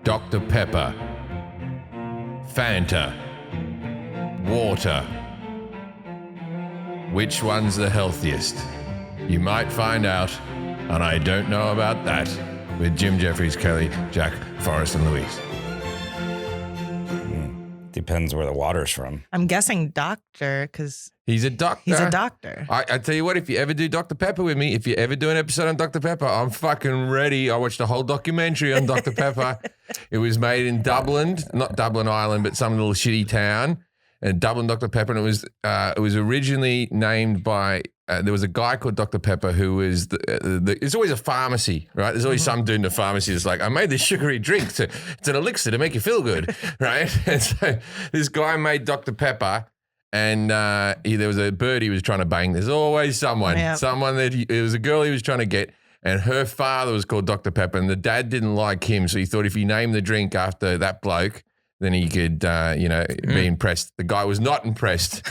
Dr. Pepper, Fanta, water. Which one's the healthiest? You might find out, and I don't know about that, with Jim, Jefferies, Kelly, Jack, Forrest, and Louise. Depends where the water's from. I'm guessing doctor, because he's a doctor. He's a doctor. I tell you what, if you ever do Dr. Pepper with me, if you ever do an episode on Dr. Pepper, I'm fucking ready. I watched a whole documentary on Dr. Pepper. It was made in Dublin, not Dublin, Ireland, but some little shitty town. And Dublin Dr. Pepper, and it was originally named by there was a guy called Dr. Pepper who was it's always a pharmacy, right? There's always some dude in the pharmacy that's like, I made this sugary drink it's an elixir to make you feel good, right? And so this guy made Dr. Pepper, and there was a bird he was trying to bang. There's always someone that it was a girl he was trying to get, and her father was called Dr. Pepper, and the dad didn't like him, so he thought if he named the drink after that bloke, then he could, be impressed. The guy was not impressed.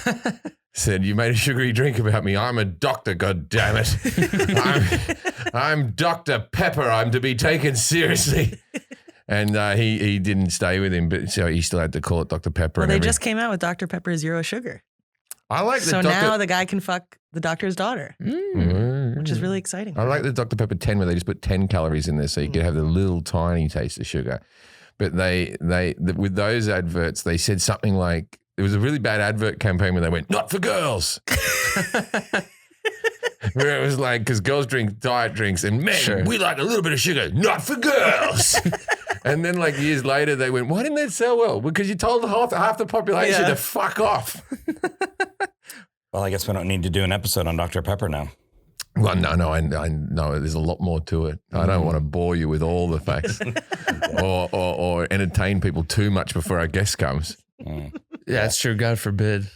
Said, you made a sugary drink about me. I'm a doctor, God damn it. I'm Dr. Pepper. I'm to be taken seriously. And he didn't stay with him, but so he still had to call it Dr. Pepper. Well, they just came out with Dr. Pepper Zero Sugar. I like so now the guy can fuck the doctor's daughter, which is really exciting. I like the Dr. Pepper 10 where they just put 10 calories in there so you could have the little tiny taste of sugar. But they with those adverts, they said something like, it was a really bad advert campaign where they went, not for girls. Where it was like, because girls drink diet drinks and men, we like a little bit of sugar, not for girls. And then like years later, they went, why didn't that sell well? Because you told half the population to fuck off. Well, I guess we don't need to do an episode on Dr. Pepper now. Well, no, I know there's a lot more to it. I don't want to bore you with all the facts or entertain people too much before our guest comes. Yeah, it's true. God forbid.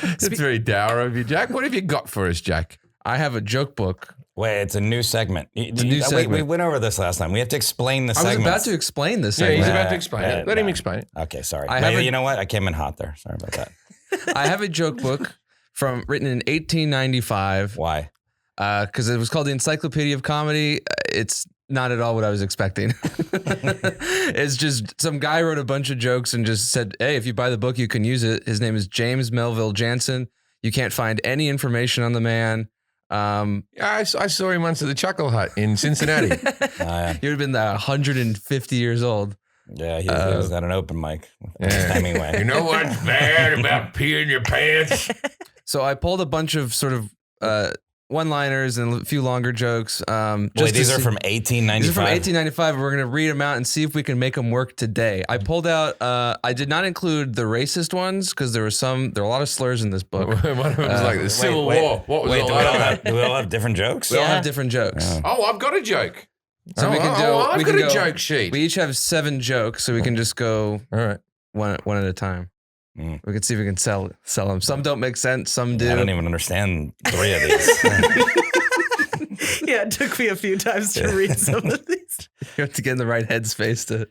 It's very dour of you, Jack. What have you got for us, Jack? I have a joke book. Wait, it's a new segment. It's a new segment. We went over this last time. We have to explain the segment. I was about to explain this segment. Yeah, he's about to explain it. Let him explain it. Okay, sorry. You know what? I came in hot there. Sorry about that. I have a joke book written in 1895. Why? Because it was called the Encyclopedia of Comedy. It's not at all what I was expecting. It's just some guy wrote a bunch of jokes and just said, hey, if you buy the book, you can use it. His name is James Melville Jansen. You can't find any information on the man. I saw him once at the Chuckle Hut in Cincinnati. He would have been 150 years old. Yeah, he was at an open mic with Hemingway. You know what's bad about peeing your pants? So I pulled a bunch of sort of one-liners and a few longer jokes. Wait, these are from 1895? These are from 1895. We're going to read them out and see if we can make them work today. I pulled out, I did not include the racist ones because there were a lot of slurs in this book. One of them was like the Civil War. What was all that? Do we all have different jokes? We all have different jokes. Oh, I've got a joke. So we can do. I've got a joke sheet. We each have 7 jokes, so we can just go one at a time. We can see if we can sell them. Some don't make sense. Some do. I don't even understand 3 of these. Yeah, it took me a few times to read some of these. You have to get in the right headspace to.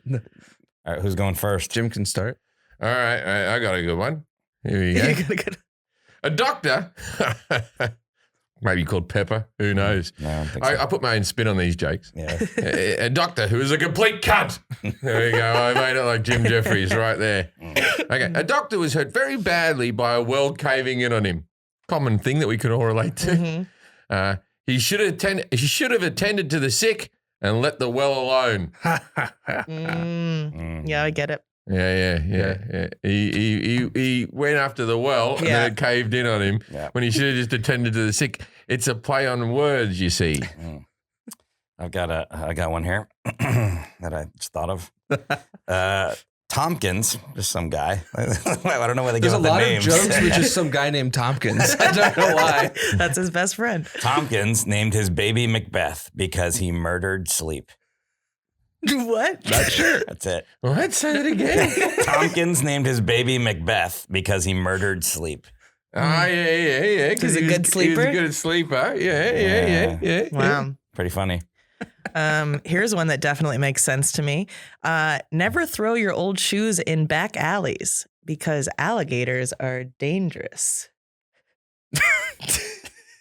All right, who's going first? Jim can start. All right, I got a good one. Here we go. A doctor, maybe called Pepper. Who knows? No, I don't think so. I put my own spin on these jokes. Yeah. A doctor who is a complete cunt. There we go. I made it like Jim Jefferies right there. Okay. A doctor was hurt very badly by a well caving in on him. Common thing that we could all relate to. He should have attended to the sick and let the well alone. Yeah, I get it. Yeah. He went after the well and then it caved in on him when he should have just attended to the sick. It's a play on words, you see. I got one here that I just thought of. Tompkins, just some guy. I don't know where they get the names. There's a lot of jokes with just some guy named Tompkins. I don't know why. That's his best friend. Tompkins named his baby Macbeth because he murdered sleep. What? Not sure. That's it. What? Say that again. Tompkins named his baby Macbeth because he murdered sleep. Yeah. He's a good sleeper? He's a good sleeper. Yeah. Wow. Pretty funny. Here's one that definitely makes sense to me. Never throw your old shoes in back alleys because alligators are dangerous.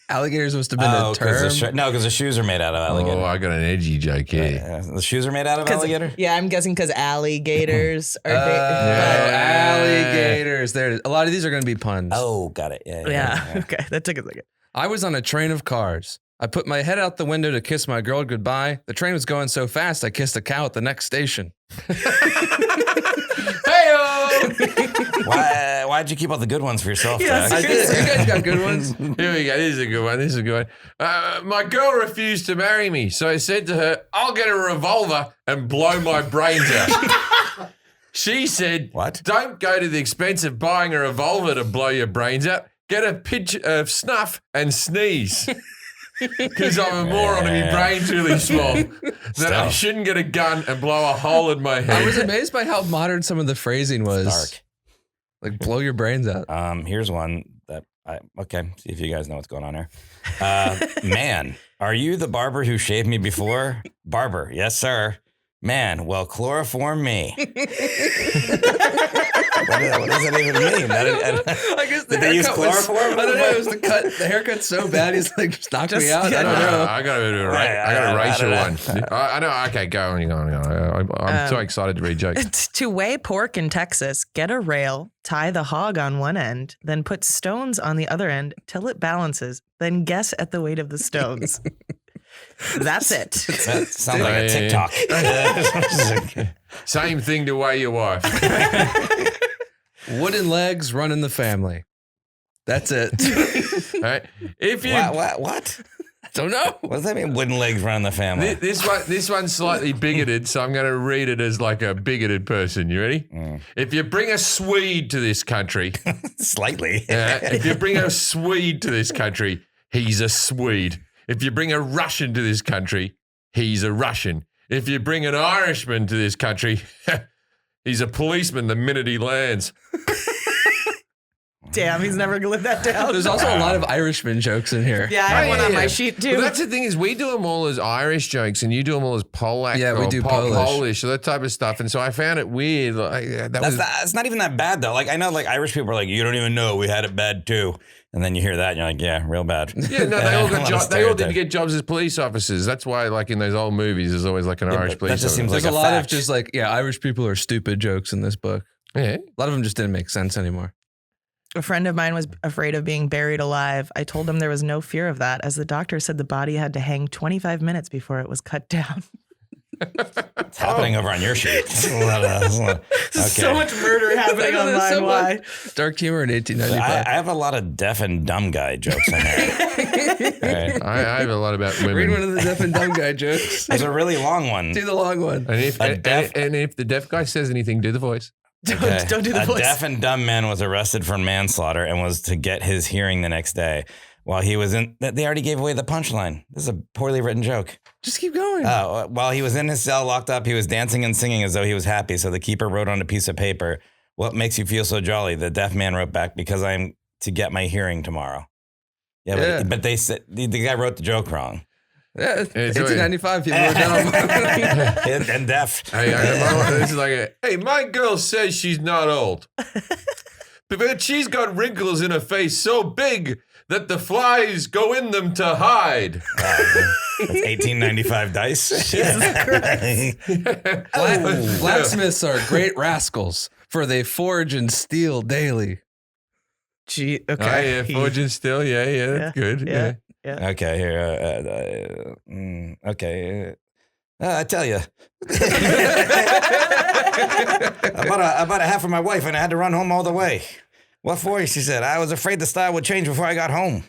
Alligators must have been a term. Because the shoes are made out of alligator. Oh, I got an edgy joke here. The shoes are made out of alligator? Yeah, I'm guessing because alligators are. Alligators. There. A lot of these are going to be puns. Oh, got it. Yeah. Okay, that took a second. I was on a train of cars. I put my head out the window to kiss my girl goodbye. The train was going so fast, I kissed a cow at the next station. Hey-o! Why'd you keep all the good ones for yourself? Yes. Jack? I did. You guys got good ones. Here we go. This is a good one. My girl refused to marry me, so I said to her, I'll get a revolver and blow my brains out. She said, What? Don't go to the expense of buying a revolver to blow your brains out. Get a pinch of snuff and sneeze. Because I'm a moron and my brain's really small. That I shouldn't get a gun and blow a hole in my head. I was amazed by how modern some of the phrasing was. Dark. Like, blow your brains out. Here's one that see if you guys know what's going on here. Man, are you the barber who shaved me before? Barber, yes, sir. Man, well, chloroform me. What does that even mean? I guess Did they use chloroform? I don't know. It was the haircut's so bad. He's like, just knocked me out. I don't know. I got a racial one. I know. Okay, go on. I'm so excited to read jokes. To weigh pork in Texas, get a rail, tie the hog on one end, then put stones on the other end till it balances, then guess at the weight of the stones. That's it. That sounds like a TikTok. Same thing to weigh your wife. Wooden legs running the family. That's it. Right? If you What? I don't know. What does that mean? Wooden legs running the family. this one's slightly bigoted, so I'm going to read it as like a bigoted person. You ready? If you bring a Swede to this country, Slightly. if you bring a Swede to this country, he's a Swede. If you bring a Russian to this country, he's a Russian. If you bring an Irishman to this country, he's a policeman the minute he lands. Damn, he's never gonna live that down. There's also a lot of Irishman jokes in here. Yeah, I have one on my sheet too. Well, that's the thing is we do them all as Irish jokes and you do them all as Polak Yeah, we or do Polish. Polish or that type of stuff. And so I found it weird. Like, It's not even that bad though. Like I know like Irish people are like, you don't even know we had it bad too. And then you hear that and you're like, yeah, real bad. Yeah, no, they all did get jobs as police officers. That's why, like in those old movies, there's always like an Irish police officer. Seems There's like a a lot of fact. just like, Irish people are stupid jokes in this book. Yeah. A lot of them just didn't make sense anymore. A friend of mine was afraid of being buried alive. I told him there was no fear of that, as the doctor said the body had to hang 25 minutes before it was cut down. It's happening over on your sheet. Okay. So much murder happening on mine. So Why? much dark humor in 1895. I have a lot of deaf and dumb guy jokes in there. Right. I have a lot about Read women. one of the deaf and dumb guy jokes. There's a really long one. Do the long one. And if the deaf guy says anything, do the voice. Okay. Don't do the A voice. deaf and dumb man was arrested for manslaughter and was to get his hearing the next day. While he was in, they already gave away the punchline. This is a poorly written joke. Just keep going. While he was in his cell locked up, he was dancing and singing as though he was happy. So the keeper wrote on a piece of paper, "What makes you feel so jolly?" The deaf man wrote back, "Because I'm to get my hearing tomorrow." Yeah. But they said the guy wrote the joke wrong. Yeah, 1895, people were dumb. And deaf. This is like, hey, my girl says she's not old, but she's got wrinkles in her face so big that the flies go in them to hide. That's 1895 dice. Blacksmiths are great rascals, for they forge and steal daily. Gee, Oh, okay. yeah, forging still. Yeah, that's good. Yeah. Okay, here. Okay. I tell you. I bought a hat for my wife and I had to run home all the way. What for? She said, I was afraid the style would change before I got home.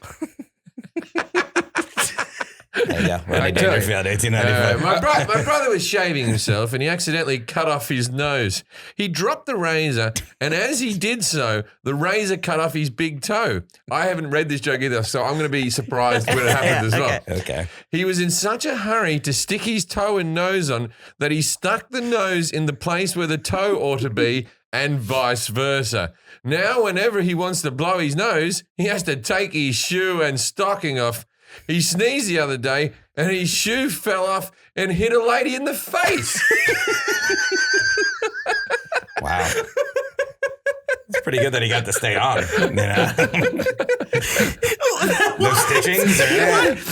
There you go. Rodney Dangerfield, 1895. My brother was shaving himself and he accidentally cut off his nose. He dropped the razor and as he did so, the razor cut off his big toe. I haven't read this joke either, so I'm going to be surprised when it happens as well. Okay. He was in such a hurry to stick his toe and nose on that he stuck the nose in the place where the toe ought to be and vice versa. Now, whenever he wants to blow his nose, he has to take his shoe and stocking off. He sneezed the other day and his shoe fell off and hit a lady in the face. Wow. It's Pretty good that he got to stay on. You know? No stitchings.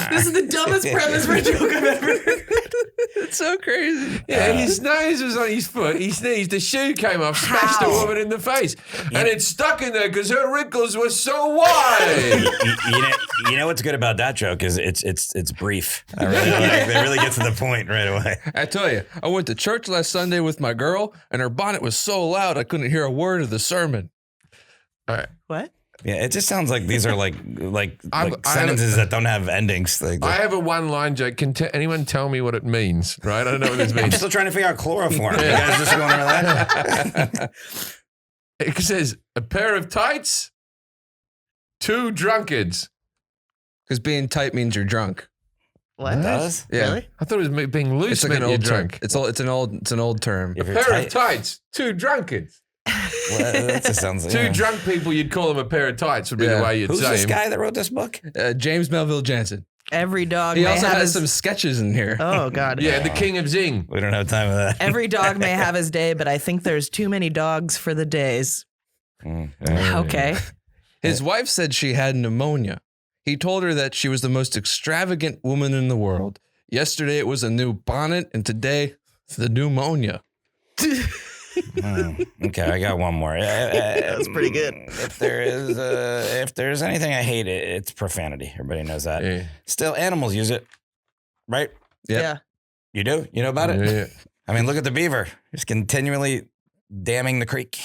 This is the dumbest premise for a joke I've ever heard. It's so crazy. Yeah, his nose was on his foot. He sneezed. The shoe came off, smashed the woman in the face, and it stuck in there because her wrinkles were so wide. You know what's good about that joke is it's brief. I really like, they really get to the point right away. I tell you, I went to church last Sunday with my girl, and her bonnet was so loud I couldn't hear a word of the sermon. All right. What? Yeah, it just sounds like these are like sentences that don't have endings. I have a one-line joke. Can anyone tell me what it means? Right? I don't know what this I'm means. still trying to figure out chloroform. You guys just going over that? It says a pair of tights, 2 drunkards. Because being tight means you're drunk. What? It does? Yeah. Really? I thought it was being loose. It's like meant an you're old term. drunk. It's an old term. If A you're pair of tight- tights, 2 drunkards. Well, that just sounds like 2 drunk people, you'd call them a pair of tights. Would be Yeah. the way you'd Who's say this him. guy that wrote this book? James Melville Jansen. Every dog He may also have has his... some sketches in here. Oh, God. Yeah, the king of Zing. We don't have time for that. Every dog may have his day, but I think there's too many dogs for the days. Okay. His wife said she had pneumonia. He told her that she was the most extravagant woman in the world. Yesterday it was a new bonnet, and today the pneumonia. Okay, I got one more. That was pretty good. If there's anything I hate, it's profanity. Everybody knows that. Yeah. Still, animals use it, right? Yep. Yeah. You do? You know about it? Yeah. I mean, look at the beaver. He's continually damming the creek.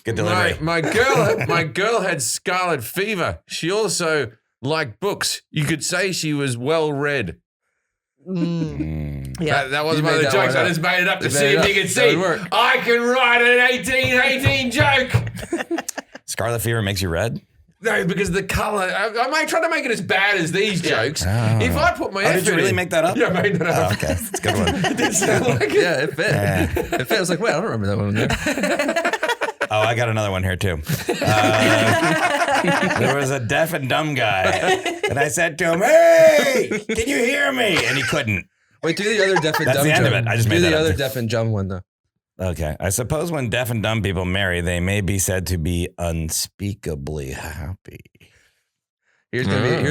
Good delivery. My girl had scarlet fever. She also liked books. You could say she was well read. Yeah. That wasn't You one of made the that jokes. one I up. just made it up to You see made it if up. you could That see. would work. I can write an 1818 joke. Scarlet fever makes you red? No, because the color. I might try to make it as bad as these jokes. If I put my effort Did you really in- make that up? Yeah, I made that up. Oh, okay. That's a good one. It did sound like it. Yeah, it fit. It fit. I was like, wait, I don't remember that one there. Oh, I got another one here too. There was a deaf and dumb guy, and I said to him, "Hey, can you hear me?" And he couldn't. Wait, do the other deaf and That's dumb the end of joke. it. I just do made that the up. other deaf and dumb one though. Okay. I suppose when deaf and dumb people marry, they may be said to be unspeakably happy Here's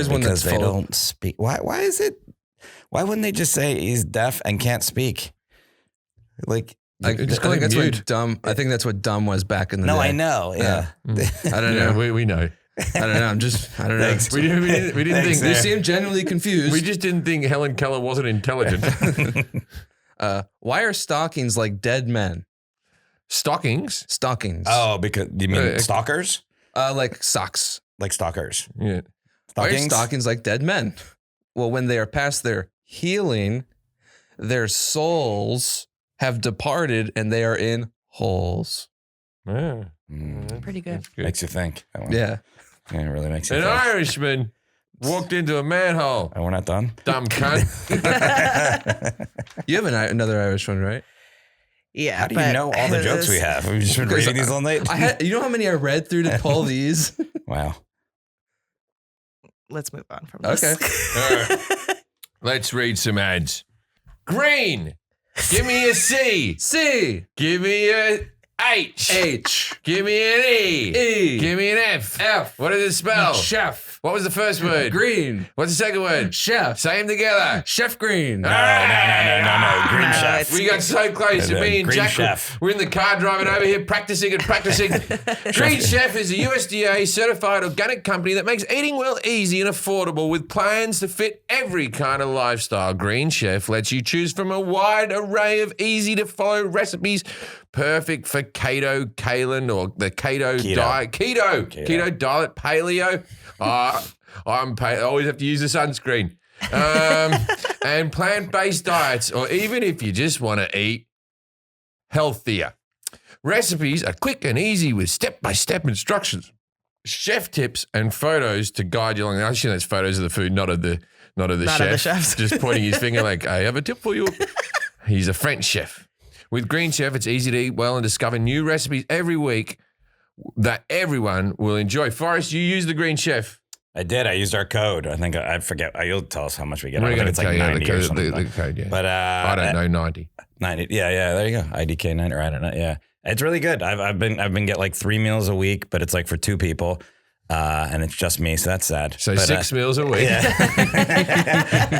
one because that's they full. don't speak. Why is it? Why wouldn't they just say he's deaf and can't speak? Like, I Just call think it that's mute. what dumb. I think that's what dumb was back in the day. no, I know. Yeah. I don't Yeah, know. we know. I don't know. I don't know. Thanks. We didn't Thanks, think. You seem genuinely confused. We just didn't think Helen Keller wasn't intelligent. Why are stockings like dead men? Stockings. Stockings. Oh, because you mean stalkers? Like socks. Like stalkers. Yeah. Why are stockings like dead men? Well, when they are past their healing, their souls have departed and they are in holes. Yeah. Pretty good. Makes you think. That one. Yeah. Yeah, it really makes you An think. Irishman walked into a manhole. Oh, we're not done? Dumb cunt. You have another Irish one, right? Yeah. How do you know all the jokes we have? We've just been reading these all night? You know how many I read through to pull these? Wow. Let's move on from this. Okay. Let's read some ads. Green. Give me a C. C. Give me a H. H. Give me an E. E. Give me an F. F. What does it spell? Chef. What was the first word? Green. What's the second word? Chef. Say them together. Chef Green. No. Green chef. We got so close. Yeah, Me and Green Jack, Chef. we're in the car driving over here, practicing. Green Chef is a USDA certified organic company that makes eating well easy and affordable with plans to fit every kind of lifestyle. Green Chef lets you choose from a wide array of easy to follow recipes, perfect for keto, Kalen, or the keto diet. Keto diet, paleo. I always have to use the sunscreen. And plant-based diets, or even if you just want to eat healthier. Recipes are quick and easy with step-by-step instructions, chef tips, and photos to guide you along. I assume that's photos of the food, not of the chef. of the chefs. Just pointing his finger like, I have a tip for you. He's a French chef. With Green Chef, it's easy to eat well and discover new recipes every week that everyone will enjoy. Forrest, you use the Green Chef. I did. I used our code. I think I forget. You'll tell us how much we get. We're I think going it's to like tell you 90 or something. the code, yeah. But I don't know, 90. 90. Yeah. There you go. IDK 90. Or I don't know. Yeah. It's really good. I've been getting like 3 meals a week, but it's like for 2 people. And it's just me, so that's sad. So 6 meals a week. Yeah.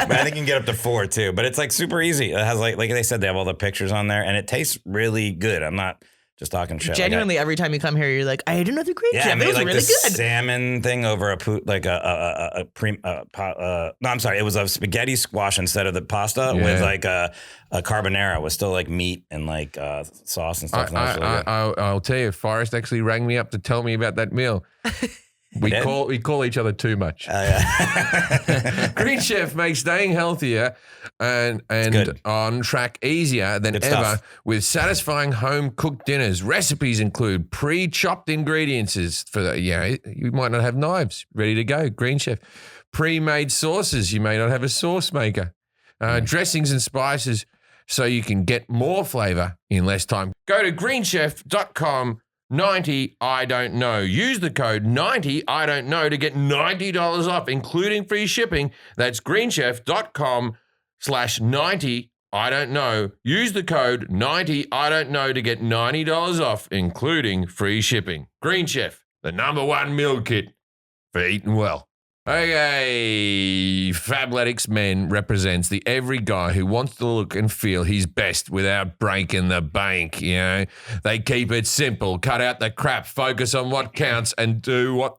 But I think you can get up to 4 too. But it's like super easy. It has like they said, they have all the pictures on there, and it tastes really good. I'm not just talking shit. Genuinely, every time you come here, you're like, I had another great Yeah, chef. I made It was like really this good. salmon thing over no, I'm sorry. It was a spaghetti squash instead of the pasta with like a carbonara with still like meat and like sauce and stuff. I'll tell you, Forrest actually rang me up to tell me about that meal. We call each other too much. Yeah. Green Chef makes staying healthier and on track easier than Good ever stuff. with satisfying home cooked dinners. Recipes include pre-chopped ingredients for the, you might not have knives ready to go. Green Chef. Pre-made sauces. You may not have a sauce maker. Dressings and spices so you can get more flavor in less time. Go to greenchef.com. 90 I don't know. Use the code 90 I don't know to get $90 off, including free shipping. That's greenchef.com/90 I don't know. Use the code 90 I don't know to get $90 off, including free shipping. Green Chef, the #1 meal kit for eating well. Okay, Fabletics Men represents the every guy who wants to look and feel his best without breaking the bank, you know. They keep it simple, cut out the crap, focus on what counts, and do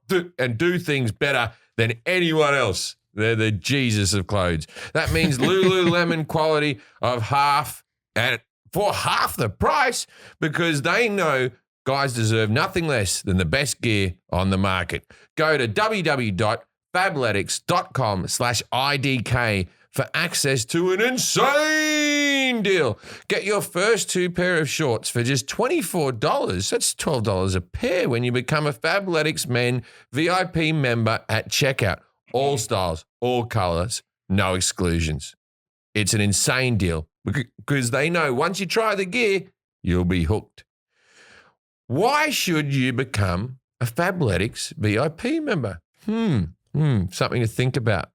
things better than anyone else. They're the Jesus of clothes. That means Lululemon quality of half, and for half the price, because they know guys deserve nothing less than the best gear on the market. Go to www.fabletics.com/IDK for access to an insane deal. Get your first 2 pair of shorts for just $24. That's $12 a pair when you become a Fabletics Men VIP member at checkout. All styles, all colors, no exclusions. It's an insane deal because they know once you try the gear, you'll be hooked. Why should you become a Fabletics VIP member? Something to think about.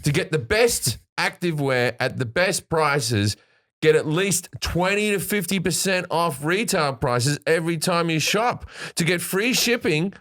To get the best activewear at the best prices, get at least 20 to 50% off retail prices every time you shop. To get free shipping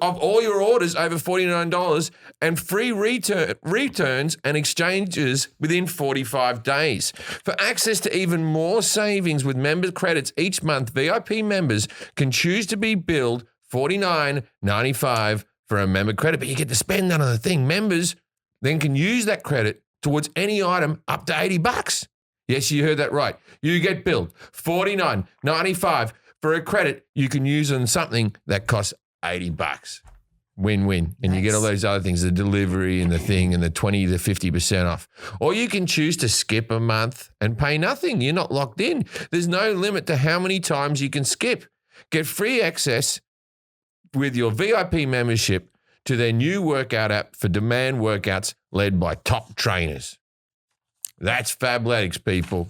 of all your orders over $49 and free returns and exchanges within 45 days. For access to even more savings with member credits each month, VIP members can choose to be billed $49.95 for a member credit, but you get to spend that on the thing. Members then can use that credit towards any item up to $80. Yes, you heard that right. You get billed $49.95 for a credit you can use on something that costs $80. Win-win. And nice. You get all those other things, the delivery and the thing and the 20 to 50% off. Or you can choose to skip a month and pay nothing. You're not locked in. There's no limit to how many times you can skip. Get free access with your VIP membership to their new workout app for demand workouts led by top trainers. That's Fabletics, people.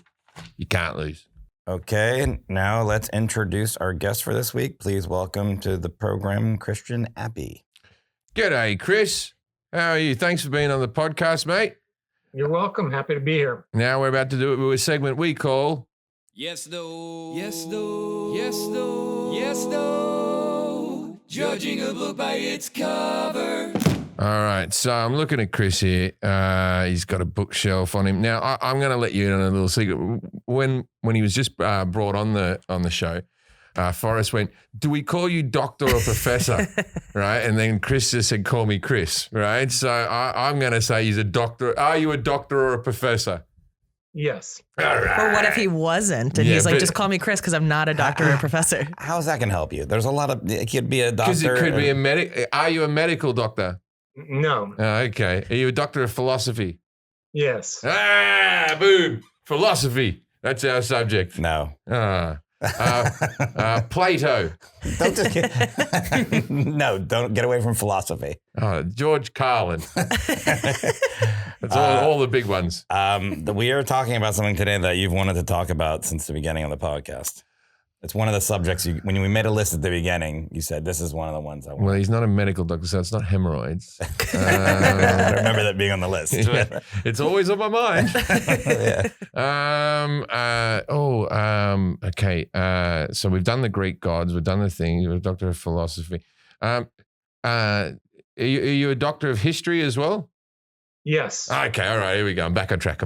You can't lose. Okay, now let's introduce our guest for this week. Please welcome to the program, Christian Appy. G'day, Chris. How are you? Thanks for being on the podcast, mate. You're welcome. Happy to be here. Now we're about to do it with a segment we call... Yes, no. Yes, no. Yes, no. Yes, no. Judging a book by its cover. All right, so I'm looking at Chris here. He's got a bookshelf on him. Now, I'm going to let you in on a little secret. When he was just brought on the show, Forrest went, "Do we call you doctor or professor?" Right? And then Chris just said, "Call me Chris." Right? So I'm going to say he's a doctor. Are you a doctor or a professor? Yes. All right. Or what if he wasn't? And he's like, just call me Chris because I'm not a doctor or a professor. How's that going to help you? There's a lot of, it could be a doctor. Because it could be a medic. Are you a medical doctor? No. Okay. Are you a doctor of philosophy? Yes. Boom. Philosophy. That's our subject. No. Plato. Don't just no, don't get away from philosophy. George Carlin. That's all the big ones. We are talking about something today that you've wanted to talk about since the beginning of the podcast. It's one of the subjects when we made a list at the beginning, you said this is one of the ones I want. Well, he's not a medical doctor, so it's not hemorrhoids. I remember that being on the list. Yeah, it's always on my mind. Yeah. Okay. So we've done the Greek gods. We've done the thing. You're a doctor of philosophy. Are you a doctor of history as well? Yes. Okay. All right. Here we go. I'm back on track.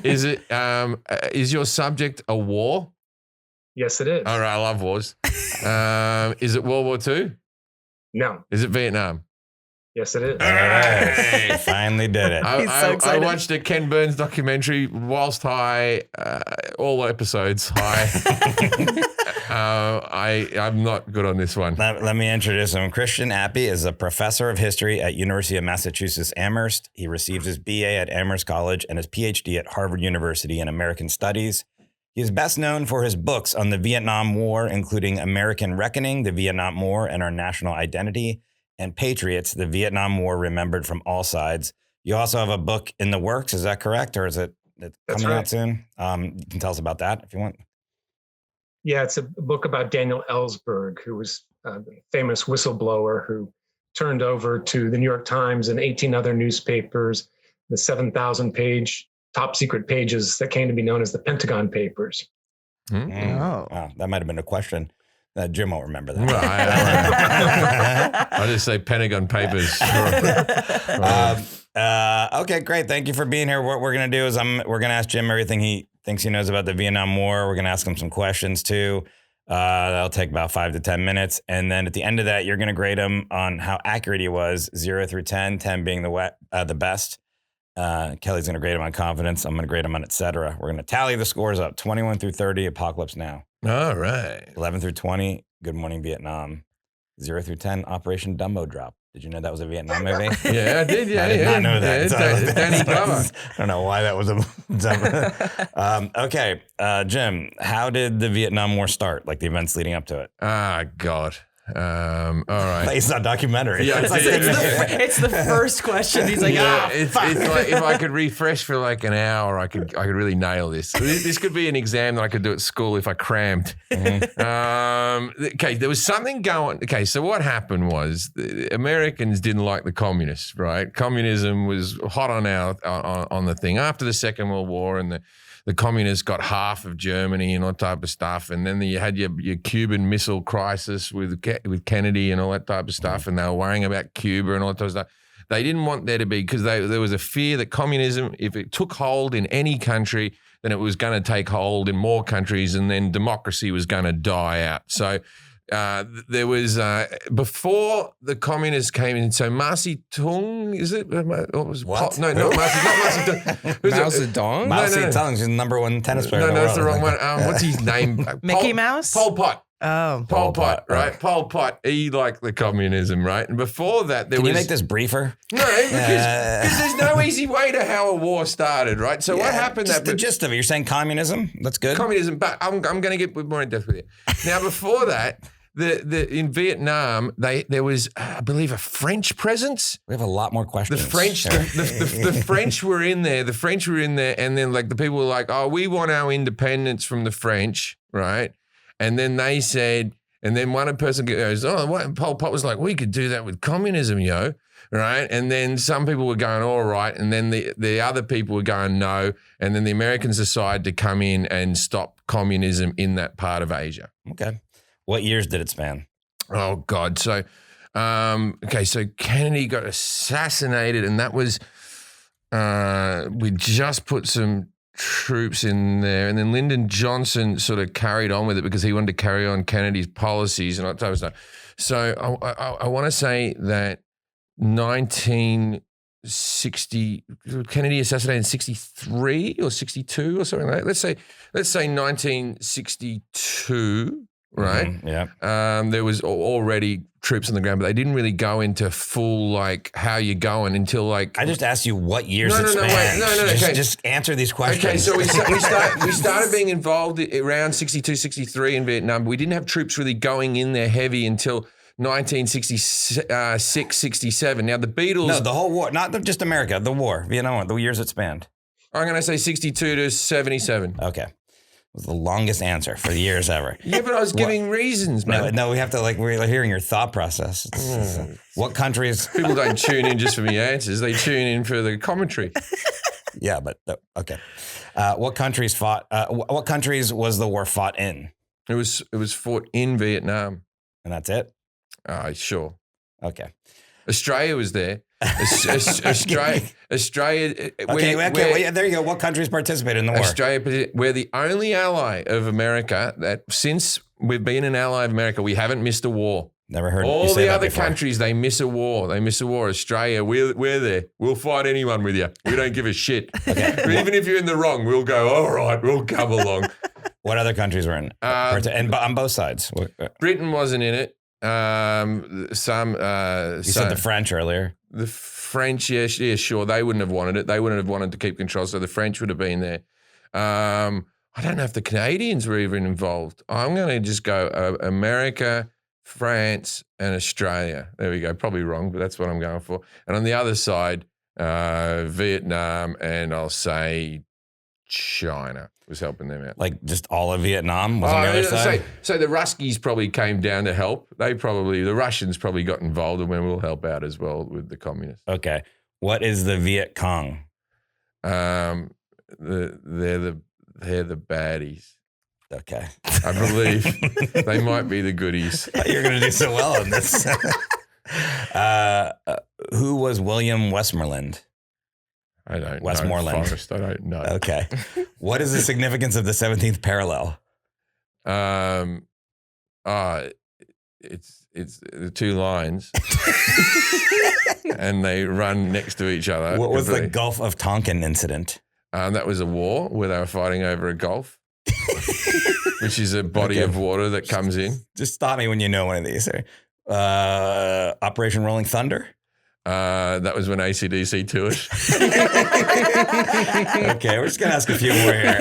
Is your subject a war? Yes, it is. All right. I love wars. Is it World War II? No. Is it Vietnam? Yes, it is. All right. Finally did it. He's so I excited. watched a Ken Burns documentary whilst high, all episodes high. I'm not good on this one. Let me introduce him. Christian Appy is a professor of history at University of Massachusetts Amherst. He received his BA at Amherst College and his PhD at Harvard University in American Studies. He is best known for his books on the Vietnam War, including American Reckoning, The Vietnam War and Our National Identity, and Patriots, The Vietnam War Remembered from All Sides. You also have a book in the works, is that correct? Or is it coming out soon? You can tell us about that if you want. Yeah, it's a book about Daniel Ellsberg, who was a famous whistleblower who turned over to the New York Times and 18 other newspapers the 7,000-page top secret pages that came to be known as the Pentagon Papers. Oh. Wow, that might have been a question. Jim won't remember that. Right. I just say Pentagon Papers. Okay, great. Thank you for being here. What we're going to do is we're going to ask Jim everything he thinks he knows about the Vietnam War. We're going to ask him some questions too. That'll take about 5 to 10 minutes. And then at the end of that, you're going to grade him on how accurate he was, 0 through 10, 10 being the best. Kelly's going to grade him on confidence. I'm going to grade him on et cetera. We're going to tally the scores up, 21 through 30, Apocalypse Now. All right. 11 through 20, Good Morning Vietnam. 0 through 10, Operation Dumbo Drop. Did you know that was a Vietnam movie? Yeah, I did. Yeah, I did not know that. Yeah, Danny Glover. I don't know why that was a. Okay, Jim, how did the Vietnam War start? Like the events leading up to it? Ah, God. All right. It's not documentary. Yeah, It's the first question. He's like, it's like if I could refresh for like an hour, I could really nail this. This could be an exam that I could do at school if I crammed. Okay, there was something going. Okay, so what happened was the Americans didn't like the communists, right? Communism was hot on the thing after the Second World War, and the communists got half of Germany and all type of stuff. And then you had your Cuban Missile Crisis with Kennedy and all that type of stuff. And they were worrying about Cuba and all that type of stuff. They didn't want there to be, because there was a fear that communism, if it took hold in any country, then it was going to take hold in more countries, and then democracy was going to die out. So there was, before the communists came in, so Mao Zedong, is it? What? No, not Mao Zedong. Mao Zedong? Mao No. Zedong is the number one tennis player. No, in the that's the world. wrong one. What's his name? Mickey Mouse? Pol Pot. oh. Pol Pot, right? right. Pol Pot. He liked the communism, right? And before that, there Can was you make this briefer? no, because there's no easy way to how a war started, right? So what happened? Just the gist of it. You're saying communism? That's good. Communism, but I'm going to get more in depth with you. Now, before that, in Vietnam, there was, I believe, a French presence. We have a lot more The questions. French, the French were in there. The French were in there, and then like the people were like, "Oh, we want our independence from the French," right? And then they said, and then one person goes, "Oh, what?" And Pol Pot was like, "We could do that with communism, yo." Right. And then some people were going, all right. And then the other people were going, no. And then the Americans decided to come in and stop communism in that part of Asia. Okay. What years did it span? Oh, God. So, so Kennedy got assassinated, and that was, we just put some troops in there. And then Lyndon Johnson sort of carried on with it because he wanted to carry on Kennedy's policies and all that type of stuff. So I want to say that 1960, Kennedy assassinated in 63 or 62 or something like that. Let's say 1962, right? Mm-hmm. Yeah. There was already troops on the ground, but they didn't really go into full, like, how you're going until, like... I just asked you what years it No, spanned. okay. Just answer these questions. Okay, so we started being involved around 62, 63 in Vietnam, but we didn't have troops really going in there heavy until 1966, 67. Now, the Beatles... No, the whole war, not just America, the war, Vietnam War, the years it spanned. I'm going to say 62 to 77. Okay. was the longest answer for years ever. Yeah, but I was giving reasons, man. No, we have to we're hearing your thought process. What countries? People don't tune in just for me answers. They tune in for the commentary. Yeah, but okay. What countries fought? What countries was the war fought in? It was fought in Vietnam. And that's it? Sure. Okay. Australia was there. Australia. Okay, there you go. What countries participated in the war? Australia, we're the only ally of America that since we've been an ally of America, we haven't missed a war. Never heard all you say the that other before. countries. They miss a war. Australia, we're there. We'll fight anyone with you. We don't give a shit. Okay. Even if you're in the wrong, we'll go. All right, we'll come along. What other countries were in? And on both sides. Britain wasn't in it. You said the French earlier. The French, yeah, sure. They wouldn't have wanted it. They wouldn't have wanted to keep control, so the French would have been there. I don't know if the Canadians were even involved. I'm going to just go America, France, and Australia. There we go. Probably wrong, but that's what I'm going for. And on the other side, Vietnam, and I'll say China was helping them out. Like just all of Vietnam was on the other side? So the Ruskies probably came down to help. The Russians probably got involved, and we'll help out as well with the communists. Okay. What is the Viet Cong? They're the baddies. Okay. I believe they might be the goodies. You're going to do so well on this. Who was William Westmoreland? I don't Westmoreland. know. Forrest, I don't know. Okay. What is the significance of the 17th parallel? It's the two lines, and they run next to each other. What was the Gulf of Tonkin incident? That was a war where they were fighting over a gulf, which is a body of water that comes in. Just stop me when you know one of these. Operation Rolling Thunder? That was when AC/DC toured. Okay, we're just going to ask a few more here.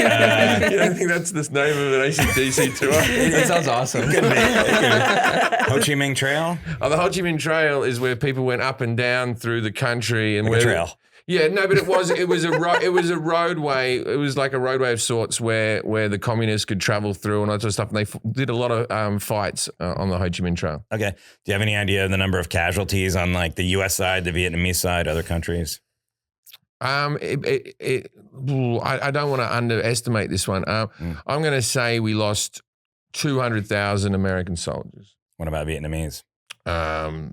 You don't think that's the name of an AC/DC tour? That sounds awesome. Could be. Ho Chi Minh Trail? Oh, the Ho Chi Minh Trail is where people went up and down through the country. And Like a trail. Yeah, no, but it was a roadway. It was like a roadway of sorts where the communists could travel through and all that sort of stuff. And they did a lot of fights on the Ho Chi Minh Trail. Okay. Do you have any idea of the number of casualties on like the U.S. side, the Vietnamese side, other countries? I don't want to underestimate this one. I'm going to say we lost 200,000 American soldiers. What about Vietnamese?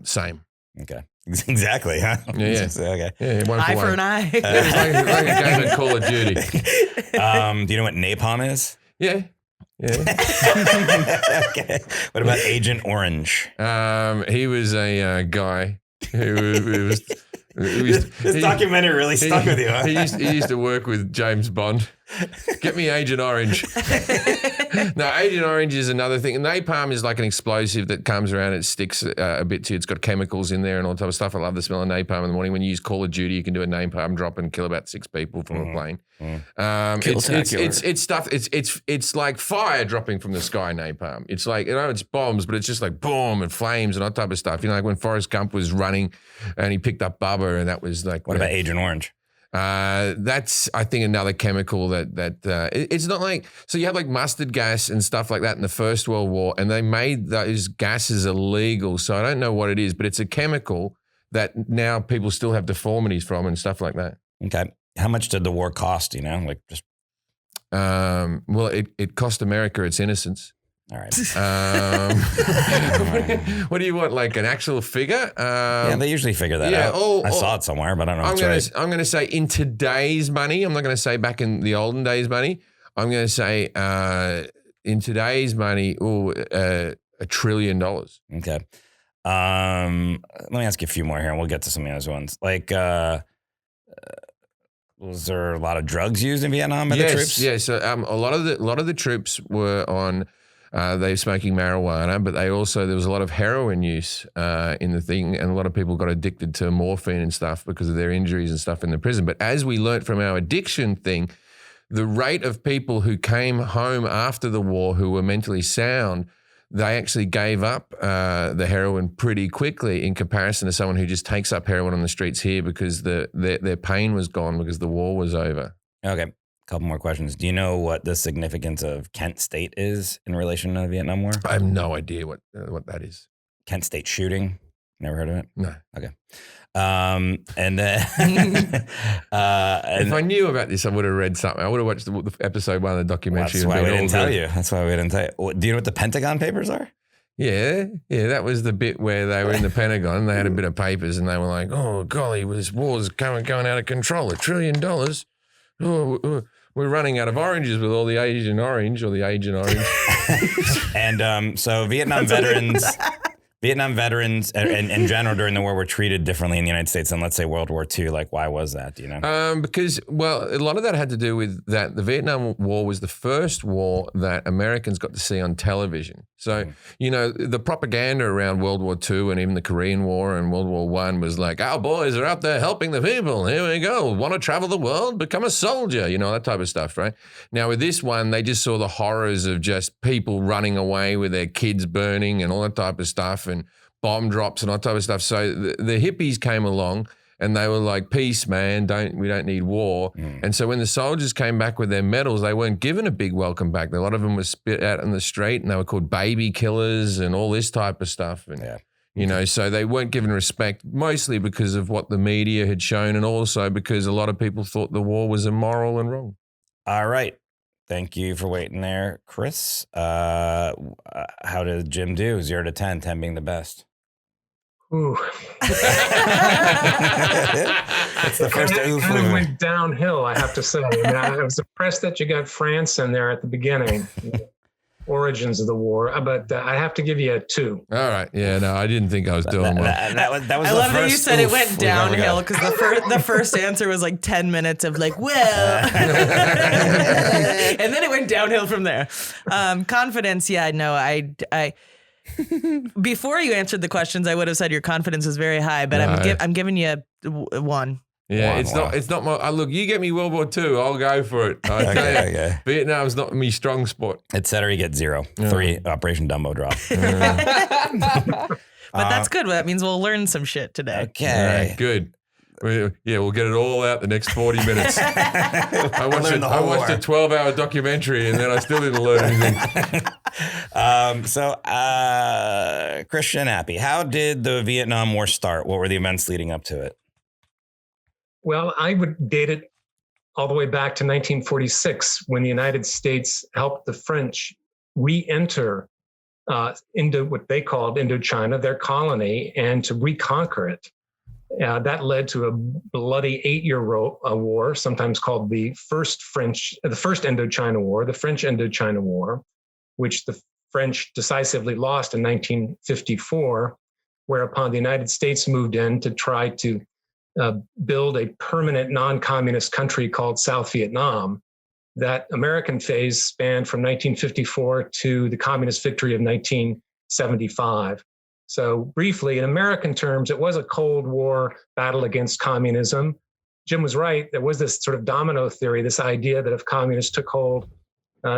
Same. Okay. Exactly, huh? Yeah. Okay. Yeah, one Eye for for one. an eye. It's like a game of Call of Duty. Do you know what napalm is? Yeah. Okay. What about Agent Orange? He was a guy who was. This documentary really stuck with you, huh? He used to work with James Bond. Get me Agent Orange. No, Agent Orange is another thing. Napalm is like an explosive that comes around. It sticks a bit to you. It's got chemicals in there and all that type of stuff. I love the smell of napalm in the morning. When you use Call of Duty, you can do a napalm drop and kill about 6 people from a plane. It's stuff. It's like fire dropping from the sky. Napalm. It's like, it's bombs, but it's just like boom and flames and all that type of stuff. Like when Forrest Gump was running and he picked up Bubba, and that was like. What about Agent Orange? That's, I think, another chemical that it's not like, so you have like mustard gas and stuff like that in the First World War, and they made those gases illegal. So I don't know what it is, but it's a chemical that now people still have deformities from and stuff like that. Okay. How much did the war cost? Like just. Well, it cost America its innocence. All right. What do you want? Like an actual figure? Yeah, they usually figure that out. I saw it somewhere, but I don't know if it's right. I'm going to say in today's money. I'm not going to say back in the olden days money. I'm going to say in today's money, $1 trillion. Okay. Let me ask you a few more here, and we'll get to some of the other ones. Like, was there a lot of drugs used in Vietnam by the troops? Yeah. So a lot of the troops were on. They were smoking marijuana, but there was a lot of heroin use in the thing, and a lot of people got addicted to morphine and stuff because of their injuries and stuff in the prison. But as we learnt from our addiction thing, the rate of people who came home after the war who were mentally sound, they actually gave up the heroin pretty quickly in comparison to someone who just takes up heroin on the streets here because their pain was gone because the war was over. Okay. Couple more questions. Do you know what the significance of Kent State is in relation to the Vietnam War? I have no idea what that is. Kent State shooting. Never heard of it? No. Okay. And then If I knew about this, I would have read something. I would have watched the episode 1 of the documentary. that's why we didn't tell you. That's why we didn't tell you. Do you know what the Pentagon Papers are? Yeah, that was the bit where they were in the Pentagon. They had a bit of papers, and they were like, "Oh golly, this war's going out of control. $1 trillion. Oh, we're running out of oranges with all the Asian orange or the Agent Orange." And so Vietnam veterans in general during the war were treated differently in the United States than, let's say, World War II. Like, why was that? Do you know? Because, well, a lot of that had to do with that the Vietnam War was the first war that Americans got to see on television. So, you know, the propaganda around World War II and even the Korean War and World War I was like, our boys are out there helping the people. Here we go. Want to travel the world? Become a soldier. You know, that type of stuff, right? Now, with this one, they just saw the horrors of just people running away with their kids burning and all that type of stuff and bomb drops and all that type of stuff. So the hippies came along and they were like, peace, man, we don't need war. And so when the soldiers came back with their medals, they weren't given a big welcome back. A lot of them were spit out in the street and they were called baby killers and all this type of stuff. And, you know, so they weren't given respect, mostly because of what the media had shown and also because a lot of people thought the war was immoral and wrong. All right. Thank you for waiting there, Chris. How did Jim do? 0 to 10, 10 being the best. Ooh. That's the first It kind of went downhill, I have to say. I was impressed that you got France in there at the beginning, origins of the war, but I have to give you a 2. All right. Yeah, no, I didn't think I was doing well. That was I the love first that you said it oof went we've ever downhill got. because the first answer was like 10 minutes of like, well, and then it went downhill from there. Confidence, yeah, no, I before you answered the questions, I would have said your confidence is very high, but I'm giving you 1. Yeah, it's not my. Look, you get me World War II, I'll go for it. I tell you, Vietnam's not me strong sport. Etc. You get 0. 3. Operation Dumbo drop. But that's good. That means we'll learn some shit today. Okay. All right, good. We'll get it all out the next 40 minutes. I watched a 12-hour documentary and then I still didn't learn anything. Christian, Appy, how did the Vietnam War start? What were the events leading up to it? Well, I would date it all the way back to 1946 when the United States helped the French re-enter into what they called Indochina, their colony, and to reconquer it. That led to a bloody 8-year war, sometimes called the first Indochina War, the French Indochina War, which the French decisively lost in 1954, whereupon the United States moved in to try to build a permanent non-communist country called South Vietnam. That American phase spanned from 1954 to the communist victory of 1975. So briefly, in American terms, it was a Cold War battle against communism. Jim was right. There was this sort of domino theory, this idea that if communists took hold,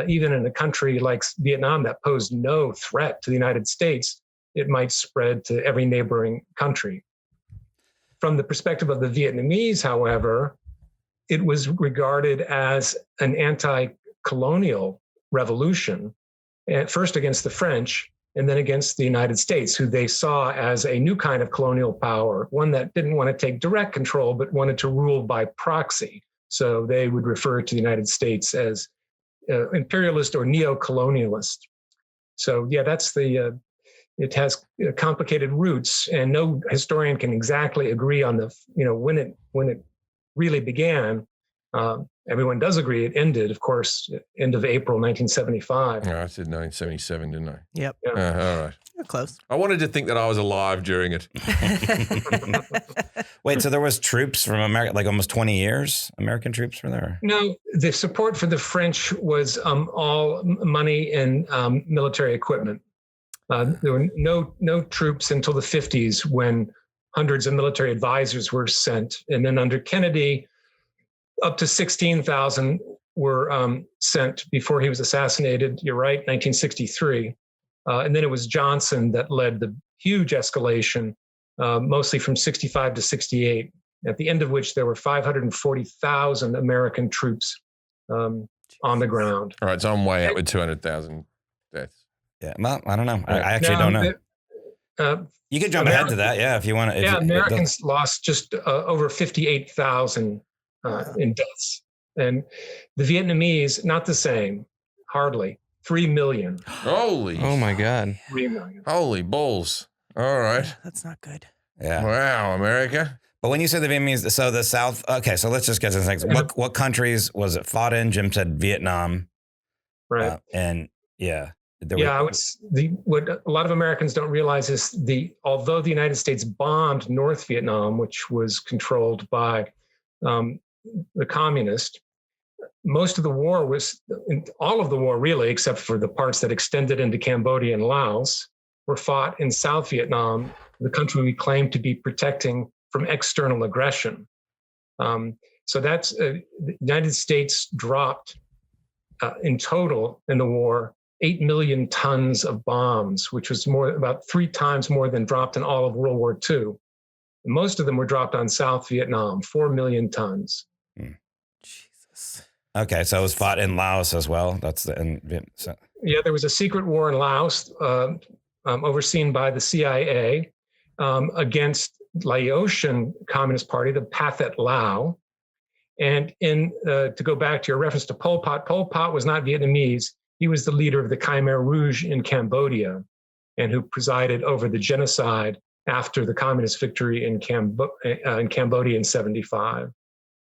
even in a country like Vietnam that posed no threat to the United States, it might spread to every neighboring country. From the perspective of the Vietnamese, however, it was regarded as an anti-colonial revolution, first against the French, and then against the United States, who they saw as a new kind of colonial power, one that didn't want to take direct control, but wanted to rule by proxy. So they would refer to the United States as imperialist or neo-colonialist. So yeah, that's it has complicated roots, and no historian can exactly agree on when it really began. Everyone does agree it ended, of course, end of April 1975. Oh, I said 1977, didn't I? Yep. All right. You're close. I wanted to think that I was alive during it. Wait, so there was troops from America, like almost 20 years? American troops were there? No, the support for the French was all money and military equipment. There were no troops until the 50s when hundreds of military advisors were sent. And then under Kennedy, up to 16,000 were sent before he was assassinated. You're right, 1963. And then it was Johnson that led the huge escalation, mostly from 65 to 68, at the end of which there were 540,000 American troops on the ground. All right, so I'm way up with 200,000 deaths. Yeah, well, I don't know. Yeah. I actually don't know. You can jump ahead to that, yeah, if you want to. Yeah, Americans lost just over 58,000 in deaths. And the Vietnamese, not the same, hardly. 3 million. Holy. Oh my God. 3 million. Holy balls. All right. That's not good. Yeah. Wow, America. But when you say the Vietnamese, so the South, okay, so let's just get to things. What countries was it fought in? Jim said Vietnam. Right. And yeah. What a lot of Americans don't realize is although the United States bombed North Vietnam, which was controlled by the communists, most of the war all of the war really, except for the parts that extended into Cambodia and Laos, were fought in South Vietnam, the country we claim to be protecting from external aggression. So that's the United States dropped in total in the war 8 million tons of bombs, which was about 3 times more than dropped in all of World War II. Most of them were dropped on South Vietnam, 4 million tons. Jesus. Okay, so it was fought in Laos as well. Yeah, there was a secret war in Laos overseen by the CIA against Laotian Communist Party, the Pathet Lao. And to go back to your reference to Pol Pot was not Vietnamese. He was the leader of the Khmer Rouge in Cambodia and who presided over the genocide after the communist victory in Cambodia in 1975.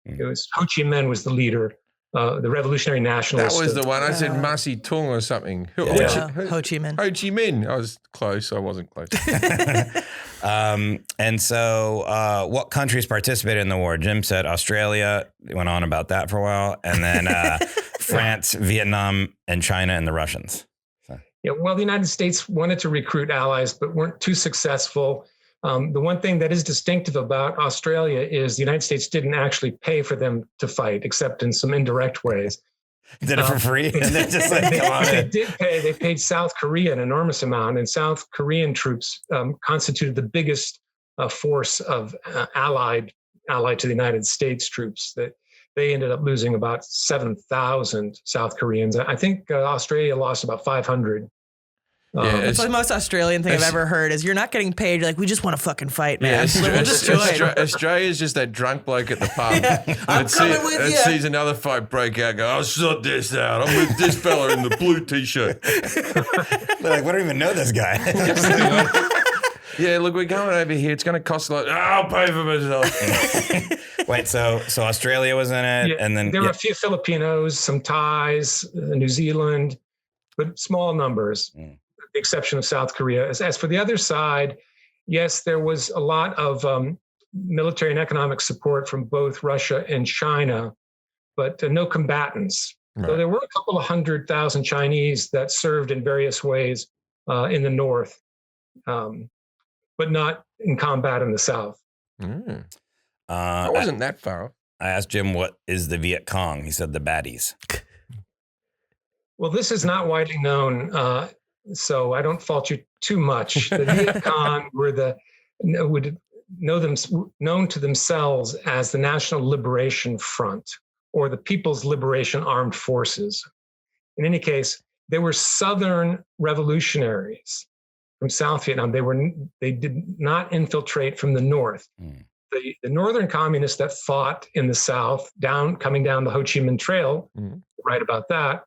It was Ho Chi Minh was the leader, the revolutionary nationalist. That was the one. I said Masi Tung or something. Ho Chi Minh. Ho Chi Minh. I was close. I wasn't close. And so what countries participated in the war? Jim said Australia. He went on about that for a while. And then France, Vietnam, and China and the Russians. So. Yeah, well, the United States wanted to recruit allies, but weren't too successful. The one thing that is distinctive about Australia is the United States didn't actually pay for them to fight, except in some indirect ways. Did it for free? And they're just like, come on they in. did pay. They paid South Korea an enormous amount, and South Korean troops constituted the biggest force of allied to the United States troops. That they ended up losing about 7,000 South Koreans. I think Australia lost about 500. Yeah, That's the most Australian thing I've ever heard is you're not getting paid. You're like, we just want to fucking fight, man. Yeah, We'll just join. Australia's just that drunk bloke at the pub I'm coming with you. sees another fight break out, go, I'll sort this out. I'm with this fella in the blue t-shirt. They're like, we don't even know this guy. Yeah, look, we're going over here. It's going to cost a lot. I'll pay for myself. Wait, so Australia was in it, and then there were a few Filipinos, some Thais, New Zealand, but small numbers. With the exception of South Korea. As for the other side, yes, there was a lot of military and economic support from both Russia and China, but no combatants. Right. So there were a couple of 100,000 Chinese that served in various ways in the north, but not in combat in the south. I wasn't that far off. I asked Jim, what is the Viet Cong? He said the baddies. Well, this is not widely known, so I don't fault you too much. The Viet Cong were known to themselves as the National Liberation Front or the People's Liberation Armed Forces. In any case, they were Southern revolutionaries from South Vietnam. They did not infiltrate from the north. The northern communists that fought in the south, coming down the Ho Chi Minh Trail, right about that,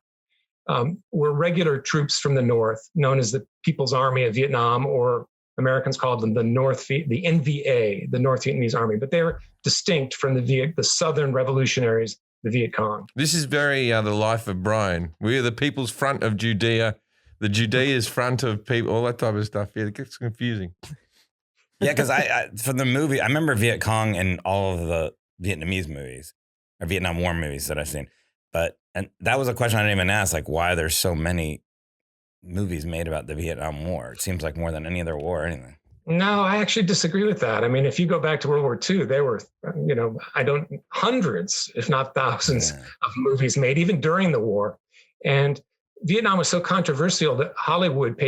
were regular troops from the north, known as the People's Army of Vietnam, or Americans called them the NVA, the North Vietnamese Army. But they were distinct from the southern revolutionaries, the Viet Cong. This is very the life of Brian. We are the People's Front of Judea, the Judea's front of people, all that type of stuff. Yeah, it gets confusing. Yeah, because I from the movie, I remember Viet Cong in all of the Vietnamese movies or Vietnam War movies that I've seen. And that was a question I didn't even ask, like why there's so many movies made about the Vietnam War. It seems like more than any other war or anything. No, I actually disagree with that. I mean, if you go back to World War II, there were, hundreds, if not thousands of movies made, even during the war. And Vietnam was so controversial that Hollywood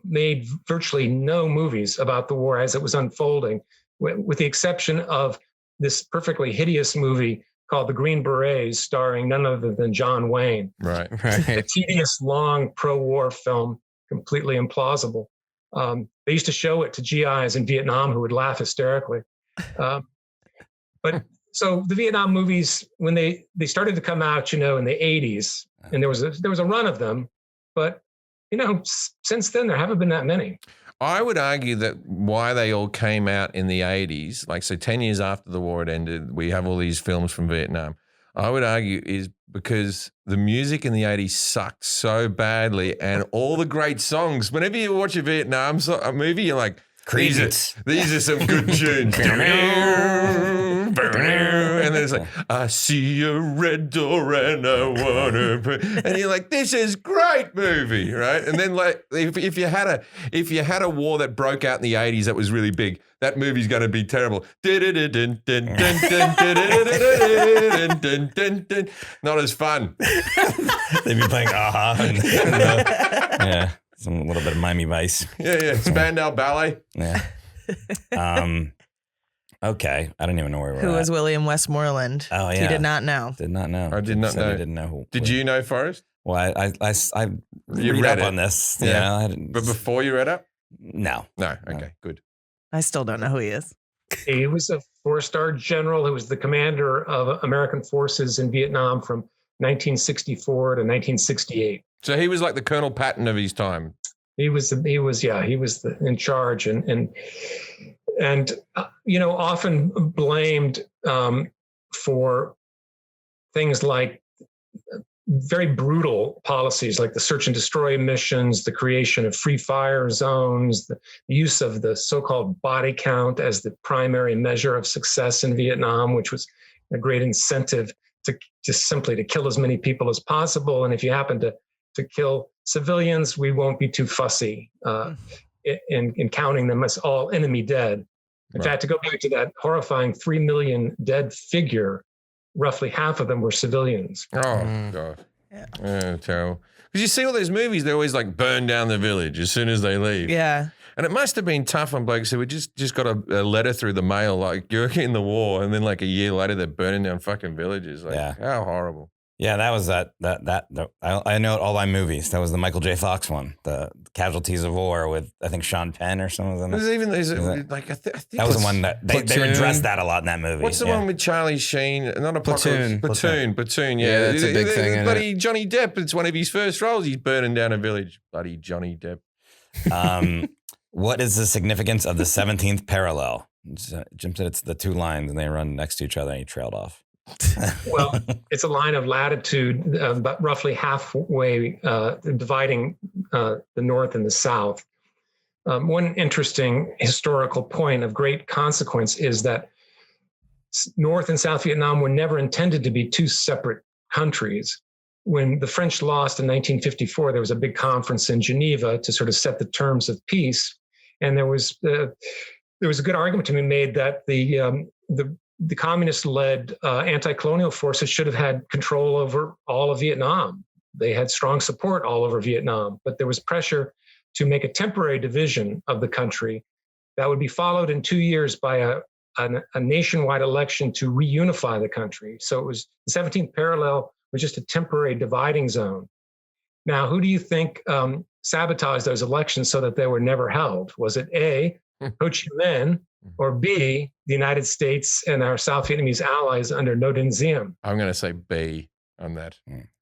made virtually no movies about the war as it was unfolding, with the exception of this perfectly hideous movie called The Green Berets, starring none other than John Wayne. Right. A tedious, long pro-war film, completely implausible. They used to show it to GIs in Vietnam who would laugh hysterically. But so the Vietnam movies, when they started to come out, in the 80s, and there was a run of them, but since then there haven't been that many. I would argue that why they all came out in the 80s, like so 10 years after the war had ended, we have all these films from Vietnam. I would argue is because the music in the 80s sucked so badly, and all the great songs, whenever you watch a Vietnam movie, you're like, these are some good tunes. And then it's like, I see a red door and I want to, and you're like, this is great movie, right? And then like, if you had a war that broke out in the 80s that was really big, that movie's going to be terrible. Not as fun. They'd be playing yeah, some little bit of Miami Vice. Yeah. Spandau Ballet. Yeah. Okay, I don't even know where we're Who at. was William Westmoreland? Oh, yeah. He did not know. Did not know. I did not Said know. I didn't know who. Did you know, Forrest? Well, I You read read up it. on this. Yeah. I didn't. But before you read up? No. No. Okay, good. I still don't know who he is. He was a 4-star general who was the commander of American forces in Vietnam from 1964 to 1968. So he was like the Colonel Patton of his time. He was in charge and often blamed for things like very brutal policies like the search and destroy missions, the creation of free fire zones, the use of the so-called body count as the primary measure of success in Vietnam, which was a great incentive to just simply to kill as many people as possible. And if you happen to kill civilians, we won't be too fussy in counting them as all enemy dead. In fact, to go back to that horrifying 3 million dead figure, roughly half of them were civilians. Oh, God. Yeah. Oh, terrible. Because you see all those movies, they always like burn down the village as soon as they leave. Yeah. And it must have been tough on blokes who just got a letter through the mail, like you're in the war, and then like a year later they're burning down fucking villages. Like, Yeah. how horrible. Yeah, that was I know it all by movies. That was the Michael J. Fox one, the Casualties of War with I think Sean Penn or some of them. There's that- like I think That was the one that they Platoon. addressed that a lot in that movie. What's the one with Charlie Sheen? Not a Platoon. Platoon. Yeah, Yeah, that's a big thing, isn't Bloody Johnny Depp. It's one of his first roles. He's burning down a village. Bloody Johnny Depp. What is the significance of the 17th parallel? Jim said it's the two lines and they run next to each other and he trailed off. Well, it's a line of latitude, about roughly halfway dividing the North and the South. One interesting historical point of great consequence is that North and South Vietnam were never intended to be two separate countries. When the French lost in 1954, there was a big conference in Geneva to sort of set the terms of peace, and there was a good argument to be made that the communist-led anti-colonial forces should have had control over all of Vietnam. They had strong support all over Vietnam, but there was pressure to make a temporary division of the country that would be followed in 2 years by a nationwide election to reunify the country. So it was the 17th parallel was just a temporary dividing zone. Now, who do you think sabotaged those elections so that they were never held? Was it A, Ho Chi Minh, or B, the United States and our South Vietnamese allies under Ngo Dinh Diem? I'm going to say B on that.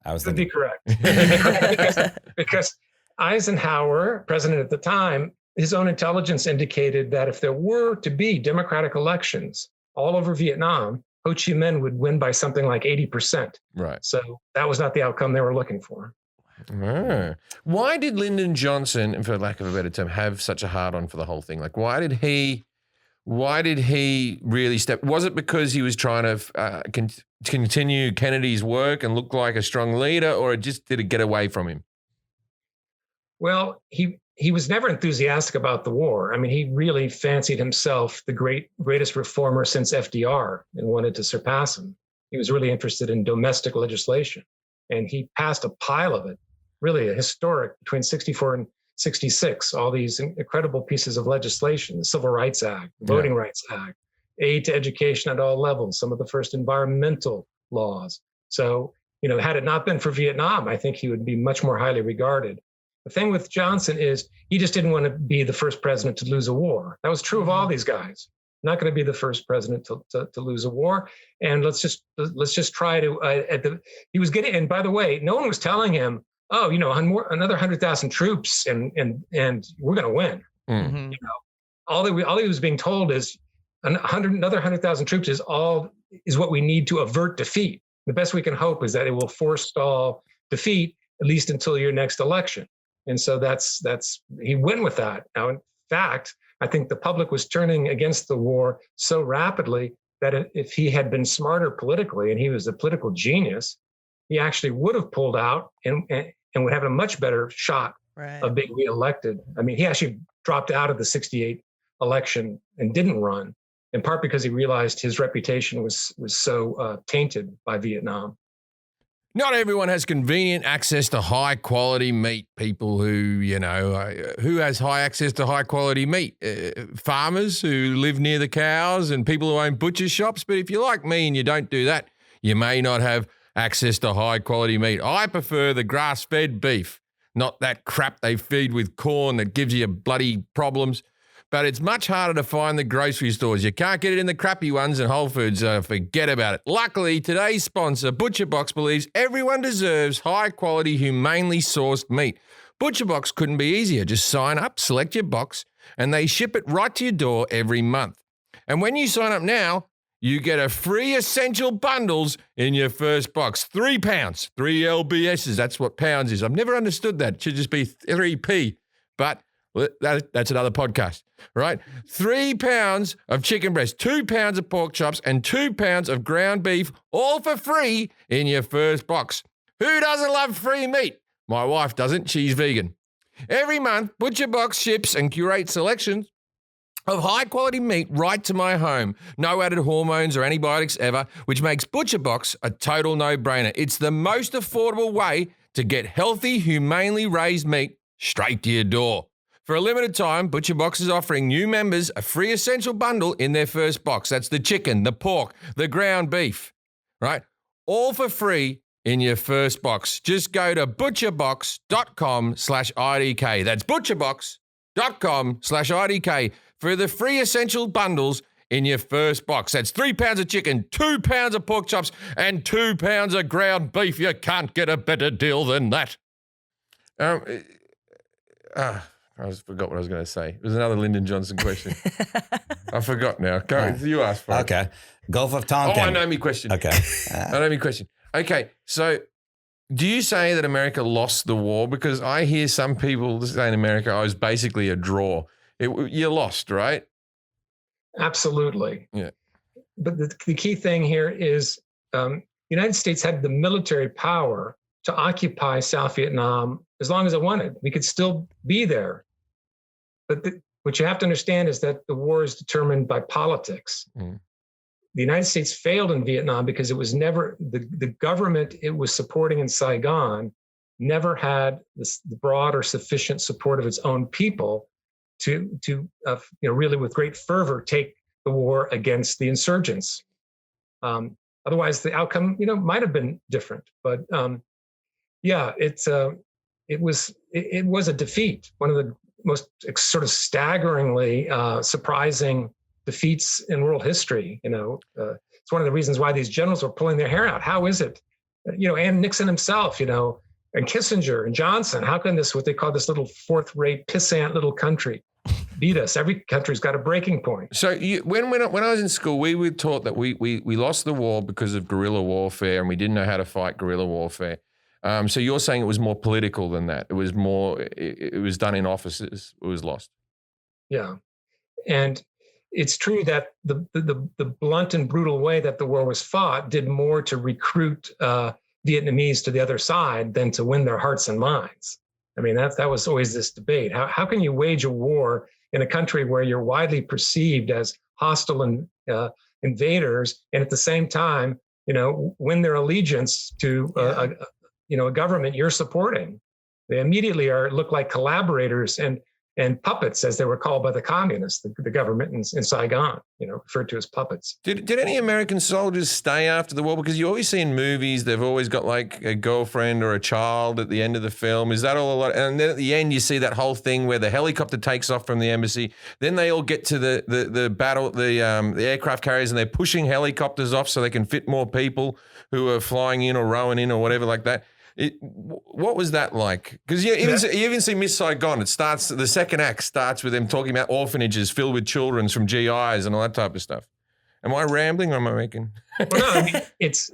I was Could be thinking, correct. because Eisenhower, president at the time, his own intelligence indicated that if there were to be democratic elections all over Vietnam, Ho Chi Minh would win by something like 80%. Right. So that was not the outcome they were looking for. Ah. Why did Lyndon Johnson, for lack of a better term, have such a hard on for the whole thing? Like, why did he really step? Was it because he was trying to continue Kennedy's work and look like a strong leader, or did it get away from him? Well, he was never enthusiastic about the war. I mean, he really fancied himself the greatest reformer since FDR and wanted to surpass him. He was really interested in domestic legislation, and he passed a pile of it, really a historic between 64 and 66, all these incredible pieces of legislation, the Civil Rights Act, the Voting Rights Act, aid to education at all levels, some of the first environmental laws. So, had it not been for Vietnam, I think he would be much more highly regarded. The thing with Johnson is he just didn't want to be the first president to lose a war. That was true of all these guys. Not going to be the first president to lose a war. And let's just try to, he was getting, and by the way, no one was telling him, oh, another 100,000 troops and we're going to win. Mm-hmm. All he was being told is another 100,000 troops is what we need to avert defeat. The best we can hope is that it will forestall defeat, at least until your next election. And so he went with that. Now, in fact, I think the public was turning against the war so rapidly that if he had been smarter politically, and he was a political genius, he actually would have pulled out and would have a much better shot of being reelected. I mean, he actually dropped out of the 1968 election and didn't run, in part because he realized his reputation was so tainted by Vietnam. Not everyone has convenient access to high quality meat. People who has high access to high quality meat? Farmers who live near the cows and people who own butcher shops. But if you're like me and you don't do that, you may not have access to high quality meat. I prefer the grass-fed beef, not that crap they feed with corn that gives you bloody problems. But it's much harder to find the grocery stores. You can't get it in the crappy ones and Whole Foods. Forget about it. Luckily, today's sponsor, ButcherBox, believes everyone deserves high-quality, humanely sourced meat. ButcherBox couldn't be easier. Just sign up, select your box, and they ship it right to your door every month. And when you sign up now, you get a free essential bundles in your first box. 3 pounds, 3 LBSs. That's what pounds is. I've never understood that. It should just be 3p. But that's another podcast, right? 3 pounds of chicken breast, 2 pounds of pork chops, and 2 pounds of ground beef, all for free in your first box. Who doesn't love free meat? My wife doesn't. She's vegan. Every month, ButcherBox ships and curates selections of high-quality meat right to my home. No added hormones or antibiotics ever, which makes ButcherBox a total no-brainer. It's the most affordable way to get healthy, humanely raised meat straight to your door. For a limited time, ButcherBox is offering new members a free essential bundle in their first box. That's the chicken, the pork, the ground beef, right? All for free in your first box. Just go to butcherbox.com/IDK. That's butcherbox.com/IDK for the free essential bundles in your first box. That's 3 pounds of chicken, 2 pounds of pork chops, and 2 pounds of ground beef. You can't get a better deal than that. I forgot what I was going to say. It was another Lyndon Johnson question. I forgot now. Go, you asked for it. Okay. Gulf of Tonkin. Oh, I know me question. Okay. I know me question. Okay, so do you say that America lost the war? Because I hear some people say in America, it was basically a draw. You lost, right? Absolutely. Yeah. But the key thing here is the United States had the military power to occupy South Vietnam as long as it wanted. We could still be there. But what you have to understand is that the war is determined by politics. Mm. The United States failed in Vietnam because it was never, the government it was supporting in Saigon never had the broad or sufficient support of its own people to really with great fervor take the war against the insurgents. Otherwise, the outcome might have been different. But it was a defeat. One of the most sort of staggeringly surprising defeats in world history. It's one of the reasons why these generals were pulling their hair out. How is it, and Nixon himself, and Kissinger and Johnson, how can what they call this little fourth-rate pissant little country beat us? Every country's got a breaking point. So when I was in school, we were taught that we lost the war because of guerrilla warfare, and we didn't know how to fight guerrilla warfare. So you're saying it was more political than that. It was more. It was done in offices. It was lost. Yeah, and it's true that the blunt and brutal way that the war was fought did more to recruit Vietnamese to the other side than to win their hearts and minds. I mean, that was always this debate. How can you wage a war in a country where you're widely perceived as hostile and invaders, and at the same time, win their allegiance to a government you're supporting? They immediately look like collaborators, and and puppets, as they were called by the communists, the government in Saigon, referred to as puppets. Did any American soldiers stay after the war? Because you always see in movies, they've always got like a girlfriend or a child at the end of the film. Is that all a lot? And then at the end, you see that whole thing where the helicopter takes off from the embassy. Then they all get to the battle, the aircraft carriers, and they're pushing helicopters off so they can fit more people who are flying in or rowing in or whatever like that. What was that like? Because you even see Miss Saigon. The second act starts with them talking about orphanages filled with children from GIs and all that type of stuff. Am I rambling or am I making? Well, no, I mean, it's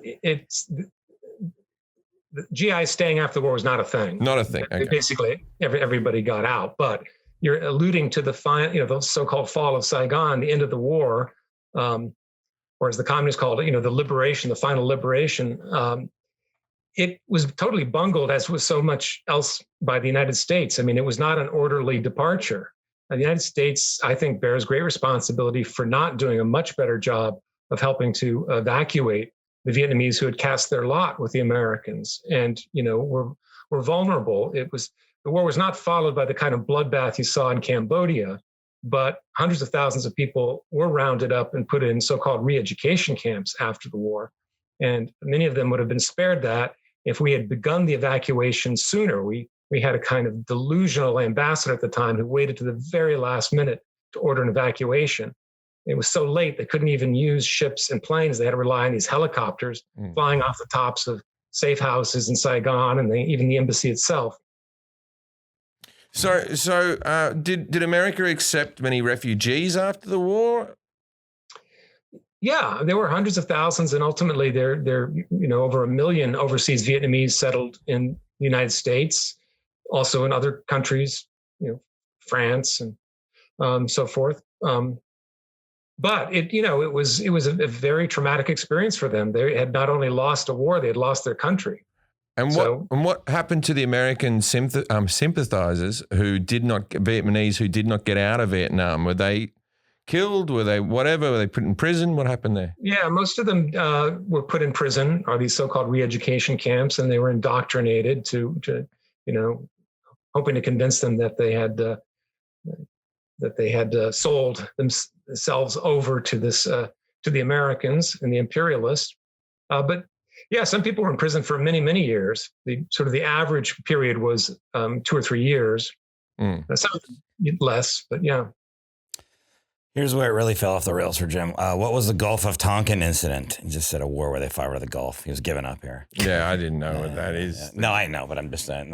the GI staying after the war was not a thing. Not a thing. Okay. Basically, everybody got out. But you're alluding to the so-called fall of Saigon, the end of the war, or as the communists called it, the liberation, the final liberation. It was totally bungled, as was so much else by the United States. I mean, it was not an orderly departure. The United States, I think, bears great responsibility for not doing a much better job of helping to evacuate the Vietnamese who had cast their lot with the Americans, and were vulnerable. The war was not followed by the kind of bloodbath you saw in Cambodia, but hundreds of thousands of people were rounded up and put in so-called re-education camps after the war, and many of them would have been spared that if we had begun the evacuation sooner. We had a kind of delusional ambassador at the time who waited to the very last minute to order an evacuation. It was so late they couldn't even use ships and planes. They had to rely on these helicopters flying off the tops of safe houses in Saigon and even the embassy itself. So did America accept many refugees after the war? Yeah, there were hundreds of thousands, and ultimately there over 1 million overseas Vietnamese settled in the United States, also in other countries, France and so forth. But it was a very traumatic experience for them. They had not only lost a war, they had lost their country. And what happened to the American sympathizers Vietnamese who did not get out of Vietnam? Were they killed? Were they whatever? Were they put in prison? What happened there? Yeah, most of them were put in prison, or these so-called re-education camps, and they were indoctrinated to hoping to convince them that they had sold themselves over to the Americans and the imperialists. But yeah, some people were in prison for many, many years. The average period was 2 or 3 years. Some less, but yeah. Here's where it really fell off the rails for Jim. What was the Gulf of Tonkin incident? He just said a war where they fought over the Gulf. He was giving up here. Yeah, I didn't know what that is. No, I know, but I'm just saying,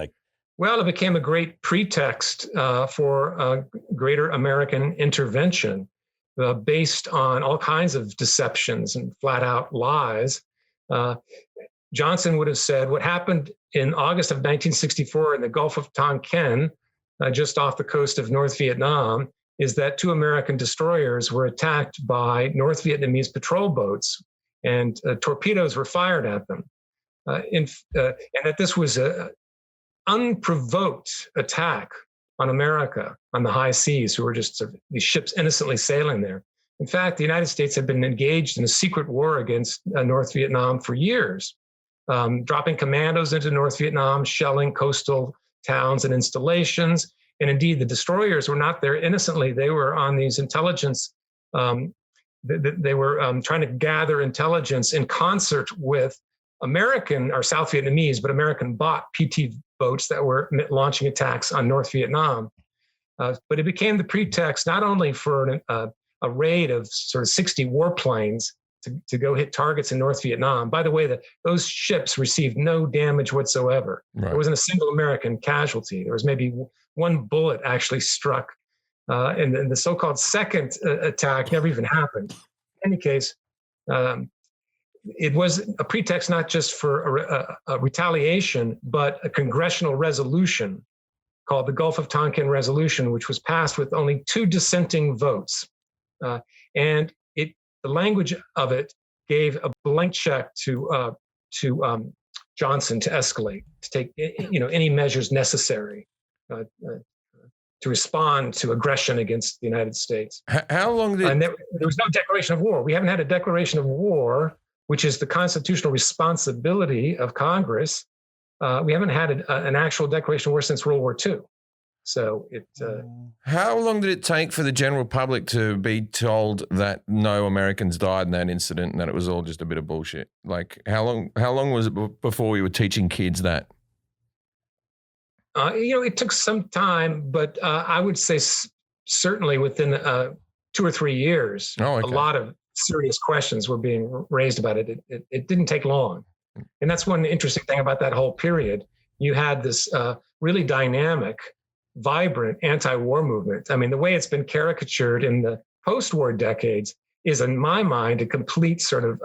Well, it became a great pretext for greater American intervention based on all kinds of deceptions and flat out lies. Johnson would have said what happened in August of 1964 in the Gulf of Tonkin, just off the coast of North Vietnam, is that 2 American destroyers were attacked by North Vietnamese patrol boats, and torpedoes were fired at them. And that this was an unprovoked attack on America on the high seas, who were just these ships innocently sailing there. In fact, the United States had been engaged in a secret war against North Vietnam for years, dropping commandos into North Vietnam, shelling coastal towns and installations. And indeed, the destroyers were not there innocently. They were on these intelligence. They were trying to gather intelligence in concert with American or South Vietnamese, but American-bought PT boats that were launching attacks on North Vietnam. But it became the pretext not only for a raid of sort of 60 warplanes to go hit targets in North Vietnam. By the way, those ships received no damage whatsoever. Right. There wasn't a single American casualty. There was maybe one bullet actually struck. And the so-called second attack never even happened. In any case, it was a pretext not just for a retaliation, but a congressional resolution called the Gulf of Tonkin Resolution, which was passed with only 2 dissenting votes. And the language of it gave a blank check to Johnson to escalate, to take any measures necessary to respond to aggression against the United States. How long did there was no declaration of war? We haven't had a declaration of war, which is the constitutional responsibility of Congress. We haven't had an actual declaration of war since World War II. So it. How long did it take for the general public to be told that no Americans died in that incident and that it was all just a bit of bullshit? Like how long was it before we were teaching kids that? It took some time, but I would say certainly within 2 or 3 years, Oh, okay. a lot of serious questions were being raised about it. It didn't take long. And that's one interesting thing about that whole period. You had this really dynamic, vibrant anti-war movement. I mean, the way it's been caricatured in the post-war decades is, in my mind, a complete sort of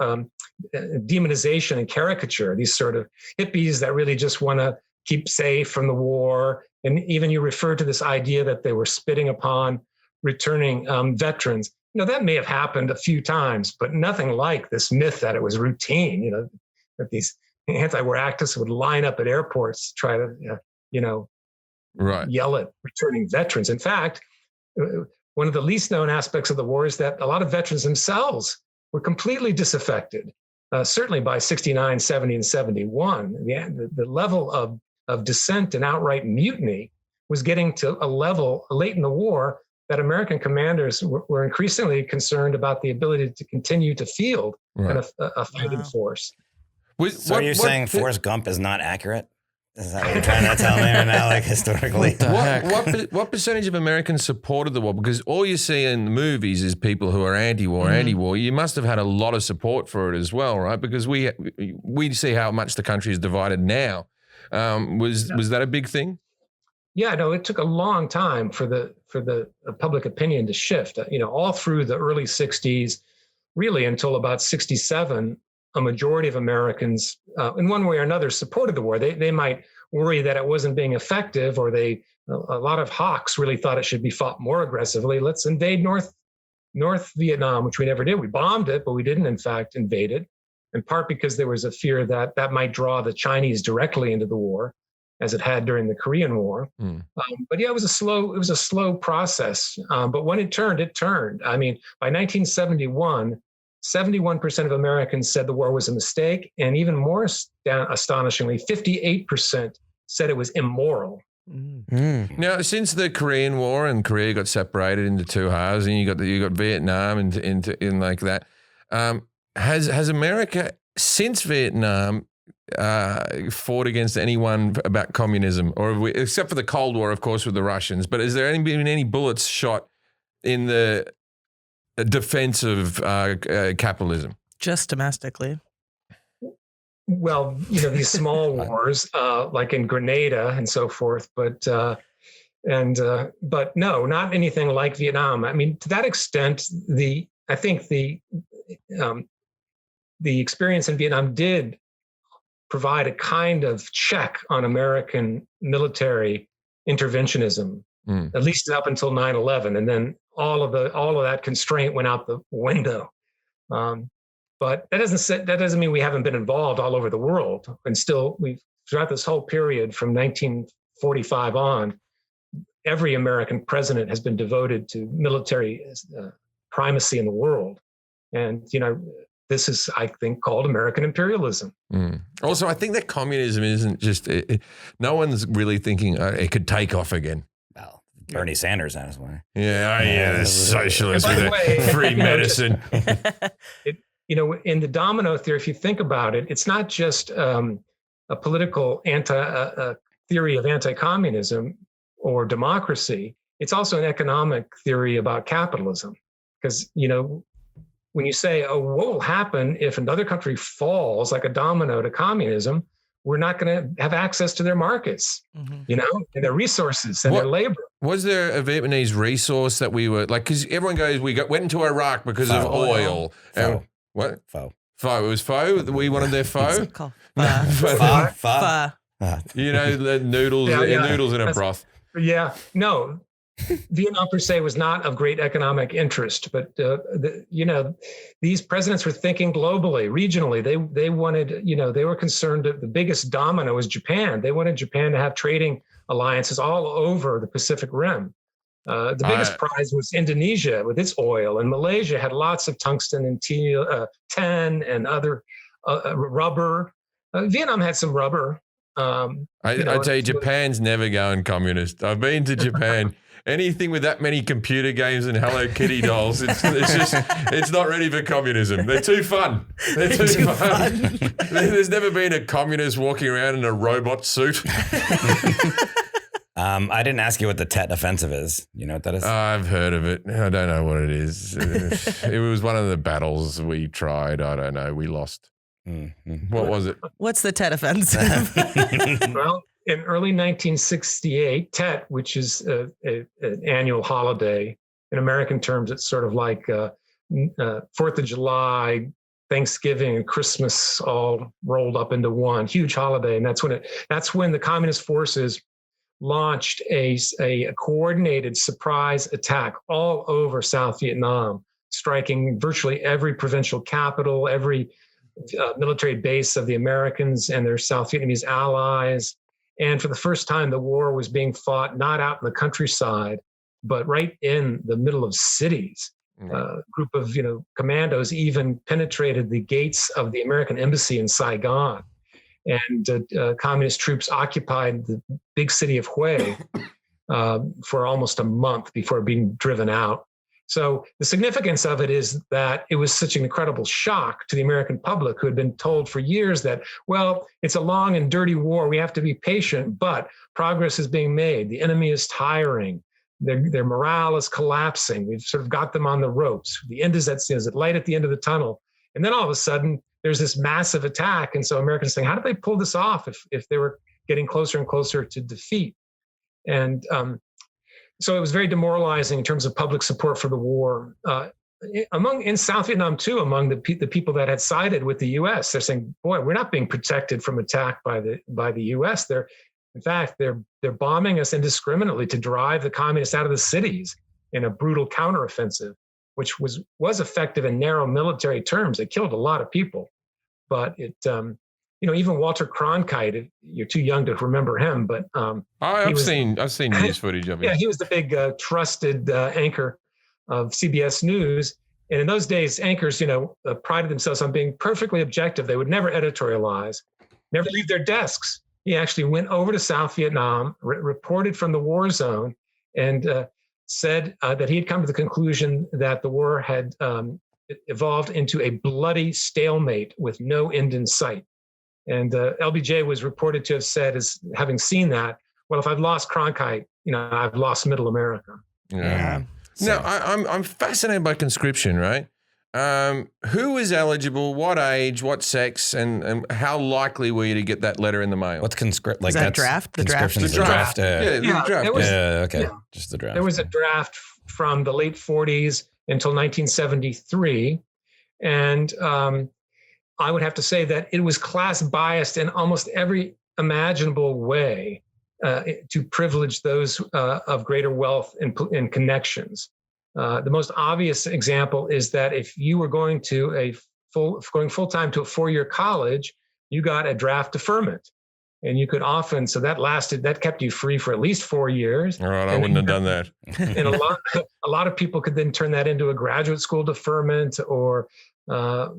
demonization and caricature. These sort of hippies that really just want to keep safe from the war. And even you refer to this idea that they were spitting upon returning veterans. That may have happened a few times, but nothing like this myth that it was routine, that these anti-war activists would line up at airports to try to, Right. yell at returning veterans. In fact, one of the least known aspects of the war is that a lot of veterans themselves were completely disaffected, certainly by 69, 70, and 71. The level of dissent and outright mutiny was getting to a level late in the war that American commanders were increasingly concerned about the ability to continue to field kind of a fighting force. So you're saying Forrest Gump is not accurate? Is that what you're trying to tell me right now, like historically? What percentage of Americans supported the war? Because all you see in the movies is people who are anti-war. You must have had a lot of support for it as well, right? Because we see how much the country is divided now. Was that a big thing? Yeah, no, it took a long time for the public opinion to shift. All through the early 60s, really until about 67, a majority of Americans, in one way or another, supported the war. They might worry that it wasn't being effective, or a lot of hawks really thought it should be fought more aggressively. Let's invade North Vietnam, which we never did. We bombed it, but we didn't, in fact, invade it, in part because there was a fear that that might draw the Chinese directly into the war, as it had during the Korean War. But yeah, it was a slow process. But when it turned, it turned. I mean, by 1971, 71% of Americans said the war was a mistake, and even more astonishingly, 58% said it was immoral. Now, since the Korean War and Korea got separated into two halves, and you got Vietnam in like that, has America since Vietnam fought against anyone about communism, or except for the Cold War, of course, with the Russians? But has there been any bullets shot in the defense of capitalism? Just domestically. Well, these small wars, like in Grenada and so forth, but no, not anything like Vietnam. I mean, to that extent, I think the experience in Vietnam did provide a kind of check on American military interventionism, at least up until 9/11, and then all of that constraint went out the window. But that doesn't mean we haven't been involved all over the world. And still, throughout this whole period from 1945 on, every American president has been devoted to military primacy in the world. And, this is, I think, called American imperialism. Also, I think that communism isn't just, no one's really thinking it could take off again. Well, Bernie Sanders on his way. Yeah, the socialist with the free medicine. In the domino theory, if you think about it, it's not just a political theory of anti-communism or democracy. It's also an economic theory about capitalism. Because, when you say, what will happen if another country falls like a domino to communism, we're not going to have access to their markets, and their resources and their labor. Was there a Vietnamese resource that we were like, because everyone goes, went into Iraq because of oil. What? Pho. It was pho. We wanted their pho. What's it called? Pho. The noodles, noodles in a broth. Yeah, no. Vietnam per se was not of great economic interest, but these presidents were thinking globally, regionally. They wanted, they were concerned that the biggest domino was Japan. They wanted Japan to have trading alliances all over the Pacific Rim. The biggest prize was Indonesia with its oil, and Malaysia had lots of tungsten and tin and other rubber. Vietnam had some rubber, I tell you, Japan's never going communist. I've been to Japan. Anything with that many computer games and Hello Kitty dolls, it's not ready for communism. They're too fun. They're too fun. There's never been a communist walking around in a robot suit. I didn't ask you what the Tet Offensive is. You know what that is? I've heard of it. I don't know what it is. It was one of the battles we tried. I don't know. We lost. Mm-hmm. What was it? What's the Tet Offensive? Well, in early 1968, Tet, which is an annual holiday, in American terms, it's sort of like 4th of July, Thanksgiving, and Christmas all rolled up into one huge holiday. And that's when the communist forces launched a coordinated surprise attack all over South Vietnam, striking virtually every provincial capital, every military base of the Americans and their South Vietnamese allies. And for the first time, the war was being fought not out in the countryside, but right in the middle of cities. A group of commandos even penetrated the gates of the American embassy in Saigon. And communist troops occupied the big city of Hue for almost a month before being driven out. So the significance of it is that it was such an incredible shock to the American public, who had been told for years that, well, it's a long and dirty war. We have to be patient, but progress is being made. The enemy is tiring. Their morale is collapsing. We've sort of got them on the ropes. The end is at light at the end of the tunnel. And then all of a sudden, there's this massive attack. And so Americans saying, how did they pull this off if they were getting closer and closer to defeat? And so it was very demoralizing in terms of public support for the war. In South Vietnam too, among the people that had sided with the U.S., they're saying, "Boy, we're not being protected from attack by the U.S. They're bombing us indiscriminately to drive the communists out of the cities in a brutal counteroffensive, which was effective in narrow military terms. It killed a lot of people, but it." Even Walter Cronkite, you're too young to remember him, but I've seen news footage of him. Yeah, he was the big trusted anchor of CBS News. And in those days, anchors, prided themselves on being perfectly objective. They would never editorialize, never leave their desks. He actually went over to South Vietnam, reported from the war zone, and said that he had come to the conclusion that the war had evolved into a bloody stalemate with no end in sight. And LBJ was reported to have said, as having seen that, well, if I've lost Cronkite, I've lost Middle America. Yeah. Now, I'm fascinated by conscription, right? Who was eligible, what age, what sex, and how likely were you to get that letter in the mail? What's conscript? Is that draft? The draft? The draft. The draft. Okay. Yeah. Just the draft. There was a draft from the late 40s until 1973. And I would have to say that it was class biased in almost every imaginable way to privilege those of greater wealth and connections. The most obvious example is that if you were going full time to a 4-year college, you got a draft deferment, and you could often that kept you free for at least 4 years. All right, I wouldn't have done that. And a lot of people could then turn that into a graduate school deferment, or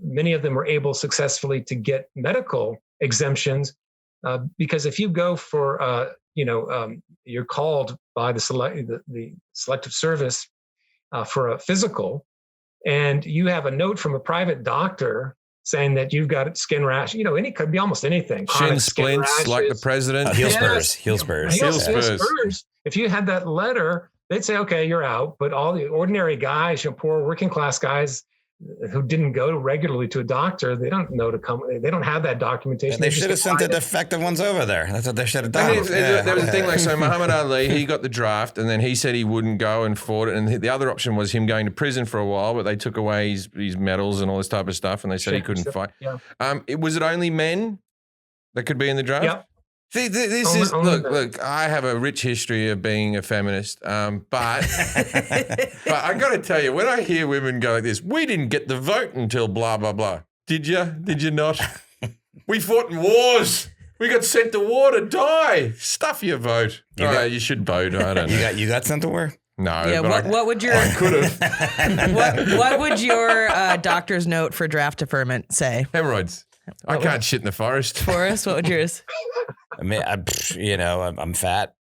many of them were able successfully to get medical exemptions because if you go for, you're called by the selective service for a physical, and you have a note from a private doctor saying that you've got skin rash. It could be almost anything. Shin splints, like the president. Heel spurs. If you had that letter, they'd say, okay, you're out. But all the ordinary guys, poor working class guys, who didn't go regularly to a doctor, they don't know to come. They don't have that documentation. And they should have sent the defective ones over there. That's what they should have done. There was a thing like, so Muhammad Ali, he got the draft, and then he said he wouldn't go and fought it. And the other option was him going to prison for a while, but they took away his medals and all this type of stuff, and they said he couldn't fight. Yeah. Was it only men that could be in the draft? Yep. See, look, I have a rich history of being a feminist, but I got to tell you, when I hear women go like this, we didn't get the vote until blah, blah, blah. Did you? Did you not? We fought in wars. We got sent to war to die. Stuff your vote. You should vote. I don't know. You got sent to war? No. Yeah, but what would your I could have. what would your doctor's note for draft deferment say? Hemorrhoids. I can't shit in the forest. Forrest, what would yours? I mean, I'm fat.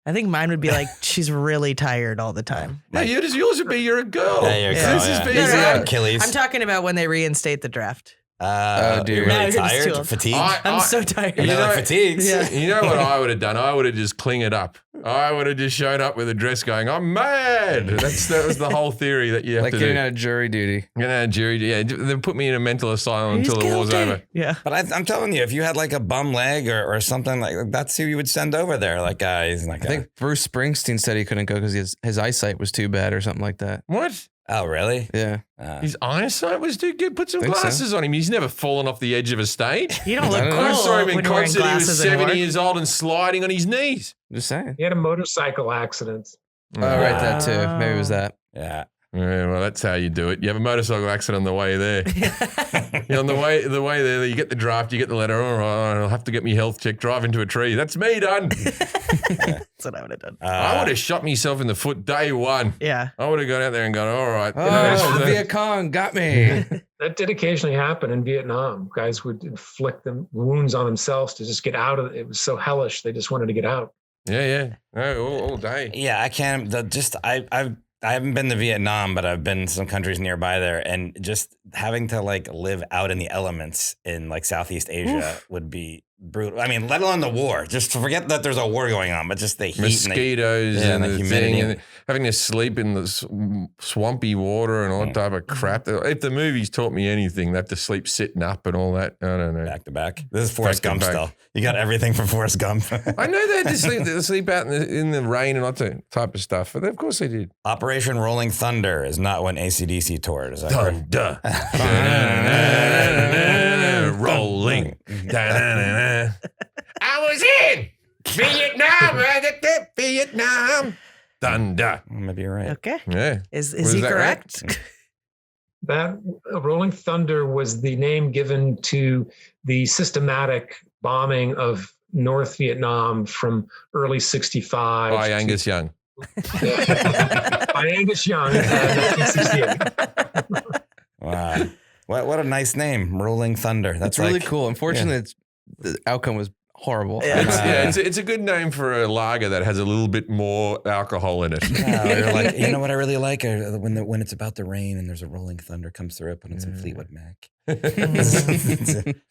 I think mine would be like, she's really tired all the time. No, yours would be you're a girl. Yeah, you're a girl, This is yeah. being No, Achilles. I'm talking about when they reinstate the draft. Oh, dear. you're No, really you're just tired? too old. Fatigued? I'm so tired. And they're like fatigues. Yeah. You know what I would have done? I would have just cling it up. I would have just shown up with a dress going, I'm mad. That was the whole theory that you have Like to getting do. out of jury duty. Jury, yeah. Then put me in a mental asylum He's until the war's guilty. over. Yeah. But I'm telling you, if you had like a bum leg or something like that's who you would send over there. Like, he's like, I think Bruce Springsteen said he couldn't go because his eyesight was too bad or something like that. What? oh, really? Yeah. His eyesight was too good. Put some Think so. glasses on him. He's never fallen off the edge of a stage. You don't look I don't cool know. I saw him in when you're wearing concert. He was glasses 70 anymore. years old and sliding on his knees. Just saying. He had a motorcycle accident. Oh, right, that too. Maybe it was that. Yeah. Yeah, well, that's how you do it. You have a motorcycle accident on the way there. On the way there, you get the draft, you get the letter. All right, I'll have to get me health check. Drive into a tree. That's me done. That's what I would have done. I would have shot myself in the foot day one. Yeah. I would have gone out there and gone, all right. Oh, the Viet Cong got me. That did occasionally happen in Vietnam. Guys would inflict them wounds on themselves to just get out of it. It was so hellish. They just wanted to get out. Yeah. No, all day. Yeah, I can't. I haven't been to Vietnam, but I've been to some countries nearby there, and just having to like live out in the elements in like Southeast Asia would be brutal. I mean, let alone the war. Just forget that there's a war going on, but just the heat, Mosquitoes and and the the humidity. thing, and having to sleep in the swampy water and all that type of crap. If the movies taught me anything, they have to sleep sitting up and all that. I don't know. back to back. This is Forrest Back to Gump back. still. You got everything from Forrest Gump. I know they had to sleep out in the rain and all that type of stuff, but of course they did. Operation Rolling Thunder is not when AC/DC toured. Is that correct? Rolling. I was in Vietnam. Thunder. Maybe you're right. Okay. Yeah. Is Was he that right? correct? That Rolling Thunder was the name given to the systematic bombing of North Vietnam from early 65. By Angus Young. By Angus Young, 1968. Wow. What a nice name, Rolling Thunder. That's That's really like, cool. Unfortunately, the outcome was horrible. Yeah. It's a good name for a lager that has a little bit more alcohol in it. Yeah, you're like, you know what I really like? When it's about to rain and there's a rolling thunder comes through, put on some Fleetwood Mac.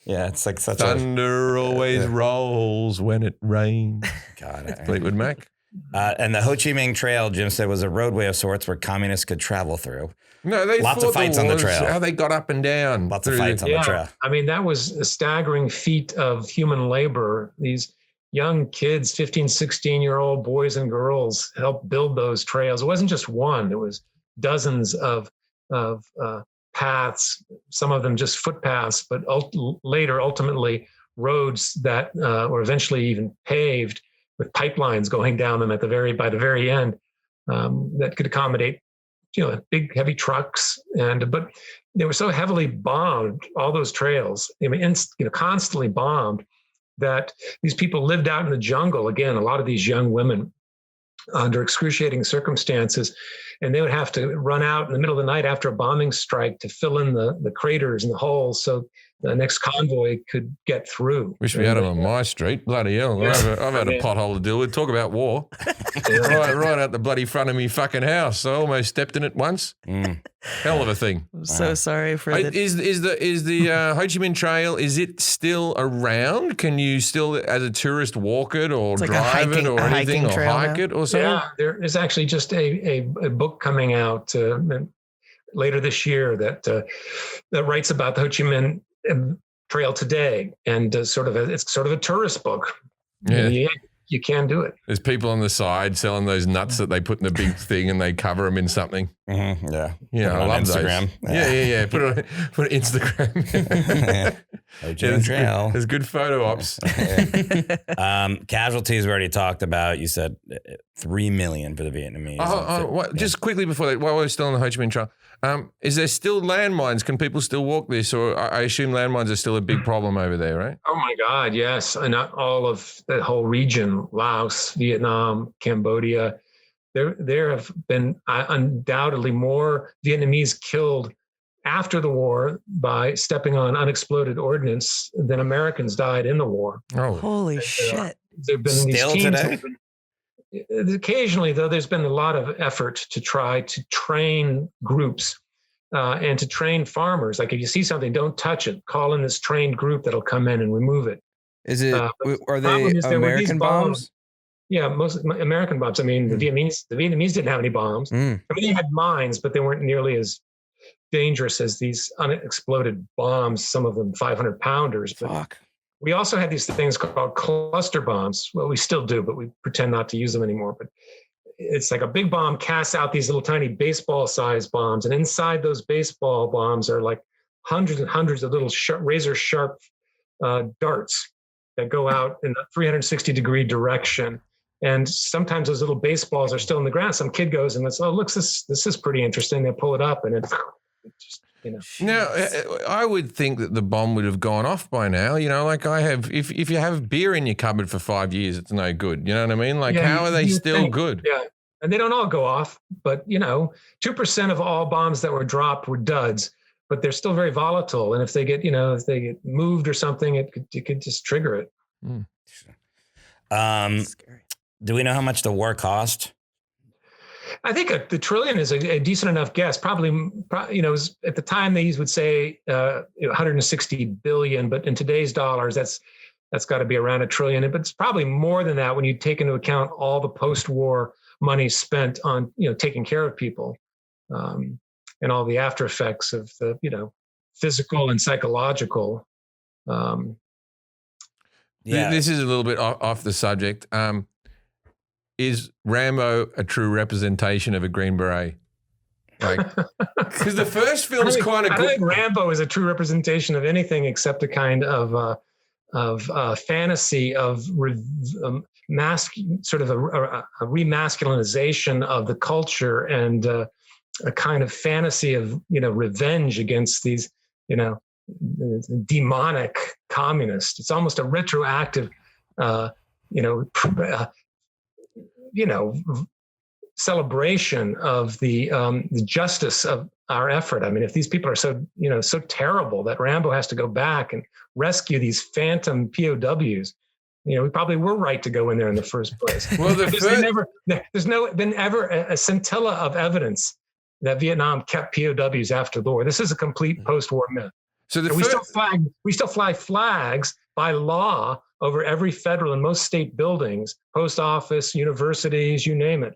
Yeah, it's like such Thunder always rolls when it rains. God. Fleetwood Mac. And the Ho Chi Minh Trail, Jim said, was a roadway of sorts where communists could travel through. No, they Lots of fought fights on the wars, trail. How they got up and down. Lots of through fights on the trail. I mean, that was a staggering feat of human labor. These young kids, 15, 16-year-old boys and girls helped build those trails. It wasn't just one. It was dozens of paths, some of them just footpaths, but ultimately roads that were eventually even paved with pipelines going down them by the very end that could accommodate big heavy trucks, but they were so heavily bombed, all those trails, constantly bombed, that these people lived out in the jungle. Again, a lot of these young women under excruciating circumstances, and they would have to run out in the middle of the night after a bombing strike to fill in the craters and the holes so the next convoy could get through. Wish we had them on my street. Bloody hell. Yeah. I've had a pothole to deal with. Talk about war. right out the bloody front of me fucking house. I almost stepped in it once. Hell of a thing. I'm so sorry for the. Is the Ho Chi Minh Trail, is it still around? Can you still, as a tourist, walk it or It's like a drive it hiking- or a anything hiking or trail hike now. it or something? Yeah, there is actually just a book coming out later this year that writes about the Ho Chi Minh Trail today, and it's sort of a tourist book. Yeah. You can do it. There's people on the side selling those nuts that they put in the big thing and they cover them in something. Mm-hmm. Yeah. Yeah, Put it I on love Instagram. those. Yeah. Put it Instagram. Ho Chi Minh there's Trail. There's good photo ops. Casualties we already talked about. You said 3 million for the Vietnamese. Just quickly before that, while we're still on the Ho Chi Minh Trail, is there still landmines? Can people still walk this? Or I assume landmines are still a big problem over there, right? Oh my God, yes. And not all of the whole region, Laos, Vietnam, Cambodia. There have been undoubtedly more Vietnamese killed after the war by stepping on unexploded ordnance than Americans died in the war. Oh, Holy shit. There've been Still these teams. today? Occasionally, though, there's been a lot of effort to try to train groups and to train farmers. Like if you see something, don't touch it. Call in this trained group that'll come in and remove it. Is it? But Are the problem they is there were these American bombs? Yeah, most American bombs. I mean, the Vietnamese didn't have any bombs. Mm. I mean, they had mines, but they weren't nearly as dangerous as these unexploded bombs. Some of them 500-pounders. But Fuck. we also had these things called cluster bombs. Well, we still do, but we pretend not to use them anymore. But it's like a big bomb casts out these little tiny baseball-sized bombs, and inside those baseball bombs are like hundreds and hundreds of little razor-sharp darts that go out in a 360-degree direction. And sometimes those little baseballs are still in the ground. Some kid goes and says, "Oh, look, this is pretty interesting." They pull it up, and it just, you know. Now, I would think that the bomb would have gone off by now. You know, like I have, if you have beer in your cupboard for 5 years, it's no good. You know what I mean? Like, Yeah, how are they you still think- good? Yeah, and they don't all go off, but 2% of all bombs that were dropped were duds. But they're still very volatile, and if they get moved or something, it could just trigger it. Scary. Do we know how much the war cost? I think the trillion is a decent enough guess. Probably, it was, at the time they would say 160 billion, but in today's dollars, that's got to be around $1 trillion. But it's probably more than that when you take into account all the post-war money spent on taking care of people, and all the after effects of the physical and psychological. This is a little bit off the subject. Is Rambo a true representation of a Green Beret? Like, because the first film's kind of I good. think Rambo is a true representation of anything except a kind of fantasy of sort of a remasculinization of the culture, and a kind of fantasy of revenge against these demonic communists. It's almost a retroactive celebration of the justice of our effort. I mean, if these people are so terrible that Rambo has to go back and rescue these phantom POWs, we probably were right to go in there in the first place. Well, there's been ever a scintilla of evidence that Vietnam kept POWs after the war. This is a complete post-war myth. So we still fly flags by law over every federal and most state buildings, post office, universities, you name it.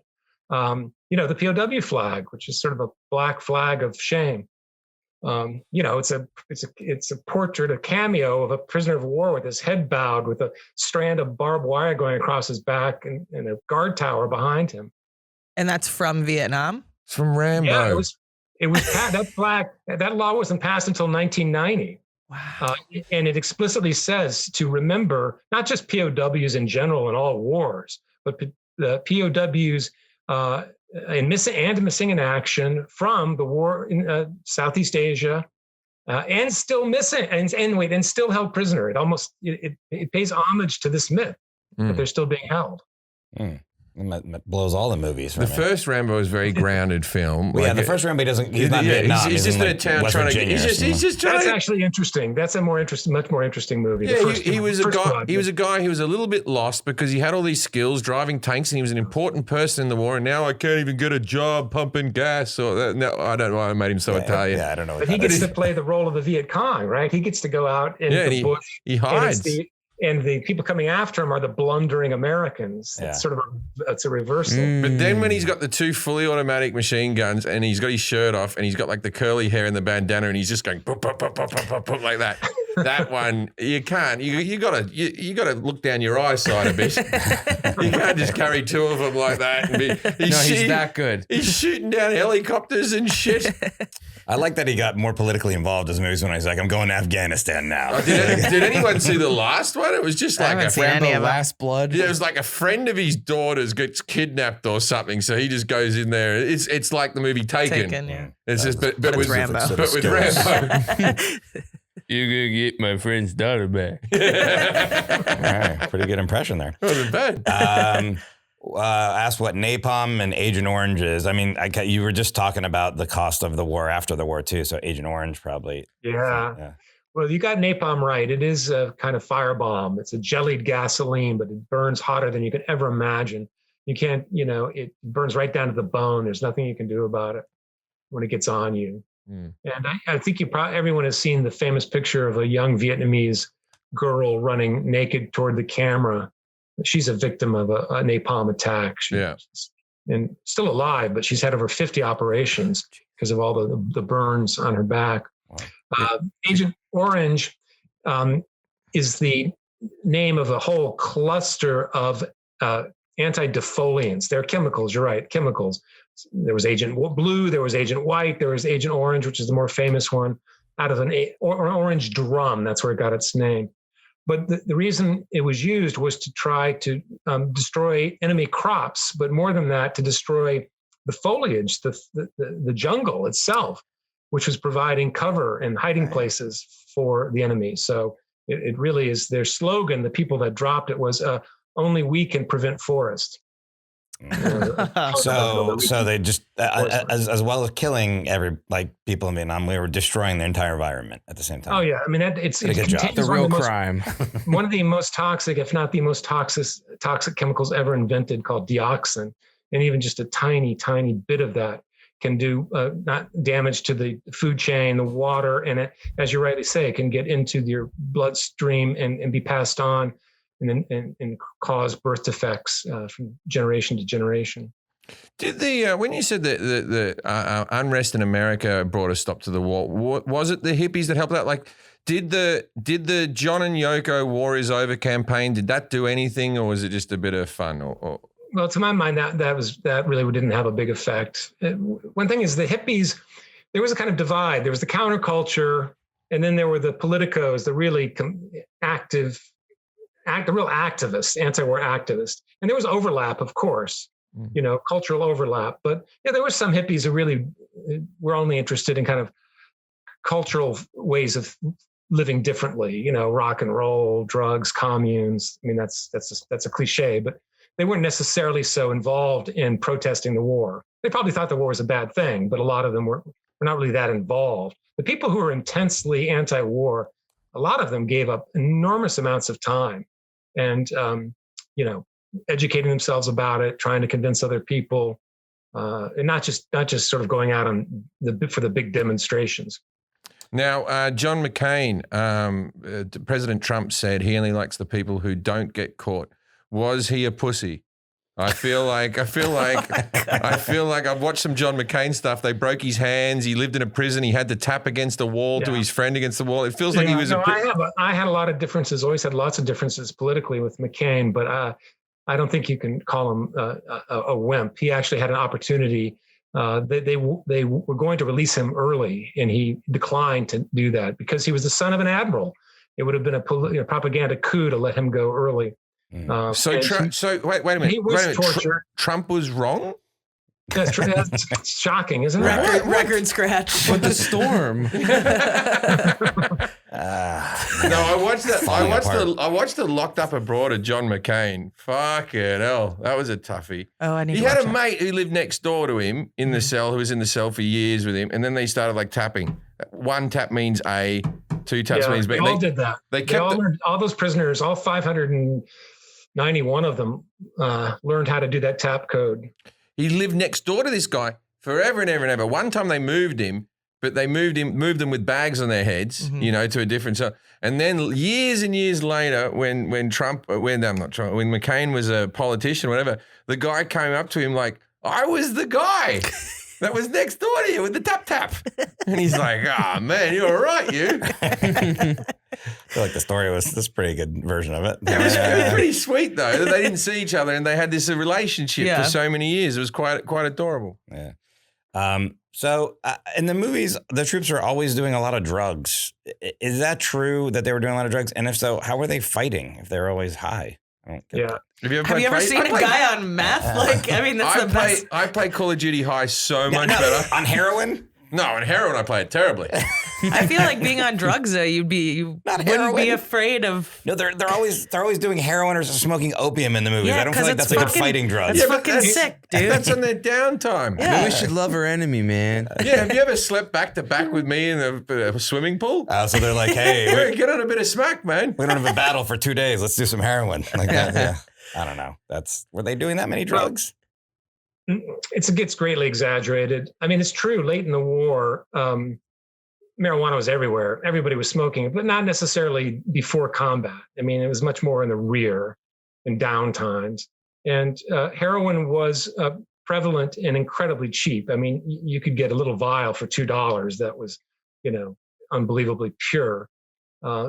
The POW flag, which is sort of a black flag of shame. It's a portrait, a cameo of a prisoner of war with his head bowed, with a strand of barbed wire going across his back, and a guard tower behind him. And that's from Vietnam? It's from Rambo. Yeah, it was that flag. That law wasn't passed until 1990. Wow. And it explicitly says to remember not just POWs in general in all wars, but the POWs missing in action from the war in Southeast Asia, and still missing and still held prisoner. It pays homage to this myth that they're still being held. It blows all the movies. The first Rambo is a very grounded film. Well, the first Rambo he's not Vietnam. He's just in a town trying to. He's just trying. That's actually interesting. That's a much more interesting movie. Yeah, he was a guy. He was a guy who was a little bit lost because he had all these skills driving tanks, and he was an important person in the war. And now I can't even get a job pumping gas. No, I don't know why I made him so Italian. Yeah, I don't know. But he gets to play the role of the Viet Cong, right? He gets to go out in the bush. He hides. And the people coming after him are the blundering Americans. Yeah. It's a reversal. But then when he's got the two fully automatic machine guns and he's got his shirt off and he's got like the curly hair and the bandana and he's just going pop, pop, pop, pop, pop, pop, pop, like that. That one you can't. You gotta look down your eyesight a bit. You can't just carry two of them like that and be. He's that good. He's shooting down helicopters and shit. I like that he got more politically involved as movies when he's like, I'm going to Afghanistan now. Did anyone see the last one? It was just like a Rambo Last Blood. Yeah, it was like a friend of his daughter's gets kidnapped or something, so he just goes in there. It's like the movie Taken. Yeah. It's just but with Rambo. But with Rambo. You're gonna get my friend's daughter back. All right, pretty good impression there. Wasn't bad. asked what napalm and Agent Orange is. I mean, you were just talking about the cost of the war after the war too. So Agent Orange probably. Yeah. Well, you got napalm right. It is a kind of firebomb. It's a jellied gasoline, but it burns hotter than you could ever imagine. You can't, it burns right down to the bone. There's nothing you can do about it when it gets on you. And I think everyone has seen the famous picture of a young Vietnamese girl running naked toward the camera. She's a victim of a napalm attack. And still alive, but she's had over 50 operations because of all the burns on her back. Agent Orange is the name of a whole cluster of anti-defoliants. They're chemicals, you're right, chemicals. There was Agent Blue, there was Agent White, there was Agent Orange, which is the more famous one, out of an orange drum. That's where it got its name. But the reason it was used was to try to destroy enemy crops, but more than that, to destroy the foliage, the jungle itself, which was providing cover and hiding places for the enemy. So it really is their slogan. The people that dropped it was only we can prevent forest. So they just as well as killing people in Vietnam, we were destroying the entire environment at the same time. Oh yeah, I mean it's a good job. The real crime. One of the most toxic, if not the most toxic chemicals ever invented, called dioxin, and even just a tiny bit of that can do not damage to the food chain, the water, and it, as you rightly say, it can get into your bloodstream and be passed on. And cause birth defects from generation to generation. Did when you said that the unrest in America brought a stop to the war, was it the hippies that helped out? Like, did the John and Yoko War Is Over campaign, did that do anything, or was it just a bit of fun? Well, to my mind, that really didn't have a big effect. One thing is the hippies. There was a kind of divide. There was the counterculture, and then there were the politicos, the really the real activists, anti-war activists. And there was overlap, of course, cultural overlap. But there were some hippies who really were only interested in kind of cultural ways of living differently, rock and roll, drugs, communes. I mean, that's a cliche, but they weren't necessarily so involved in protesting the war. They probably thought the war was a bad thing, but a lot of them were not really that involved. The people who were intensely anti-war, a lot of them gave up enormous amounts of time and, educating themselves about it, trying to convince other people, and not just sort of going out for the big demonstrations. Now, John McCain, President Trump said he only likes the people who don't get caught. Was he a pussy? I feel like I've watched some John McCain stuff. They broke his hands. He lived in a prison. He had to tap against a wall to his friend against the wall. It feels like he was I had a lot of differences, always had lots of differences politically with McCain, but I don't think you can call him a wimp. He actually had an opportunity. They were going to release him early, and he declined to do that because he was the son of an admiral. It would have been a propaganda coup to let him go early. Wait a minute. He was tortured. Trump was wrong? That's true. That's shocking, isn't it? Record scratch. But the storm. No, I watched the Locked Up Abroad of John McCain. Fucking hell, that was a toughie. Oh, He had a mate who lived next door to him in the cell, who was in the cell for years with him, and then they started tapping. One tap means A, two taps means B. They all did that. They kept all those prisoners, all 591 of them, learned how to do that tap code. He lived next door to this guy forever and ever and ever. One time they moved him, but they moved them with bags on their heads, to a different cell. And then years and years later, when McCain was a politician, whatever, the guy came up to him like, I was the guy that was next door to you with the tap. And he's like, man, you're all right, you. I feel like the story was this pretty good version of it. It was pretty sweet, though, that they didn't see each other and they had this relationship for so many years. It was quite adorable. Yeah. So in the movies, the troops are always doing a lot of drugs. Is that true that they were doing a lot of drugs? And if so, how were they fighting if they're always high? I don't get that. Have you ever seen a guy on meth? That's the best. I play Call of Duty High so much better. On heroin? No, on heroin I play it terribly. I feel like being on drugs, though, you wouldn't heroin. be afraid of. No, they're always doing heroin or smoking opium in the movies. Yeah, I don't feel 'cause like it's that's like a fucking- fighting drug. That's fucking sick, dude. That's on their downtime. Yeah. We should love our enemy, man. Yeah, have you ever slept back to back with me in a swimming pool? So they're like, hey, Get on a bit of smack, man. we don't have a battle for 2 days. Let's do some heroin. Like that. Yeah. I don't know. Were they doing that many drugs? It gets greatly exaggerated. I mean, it's true. Late in the war, marijuana was everywhere. Everybody was smoking it, but not necessarily before combat. I mean, it was much more in the rear and down times. And heroin was prevalent and incredibly cheap. I mean, you could get a little vial for $2 that was, unbelievably pure.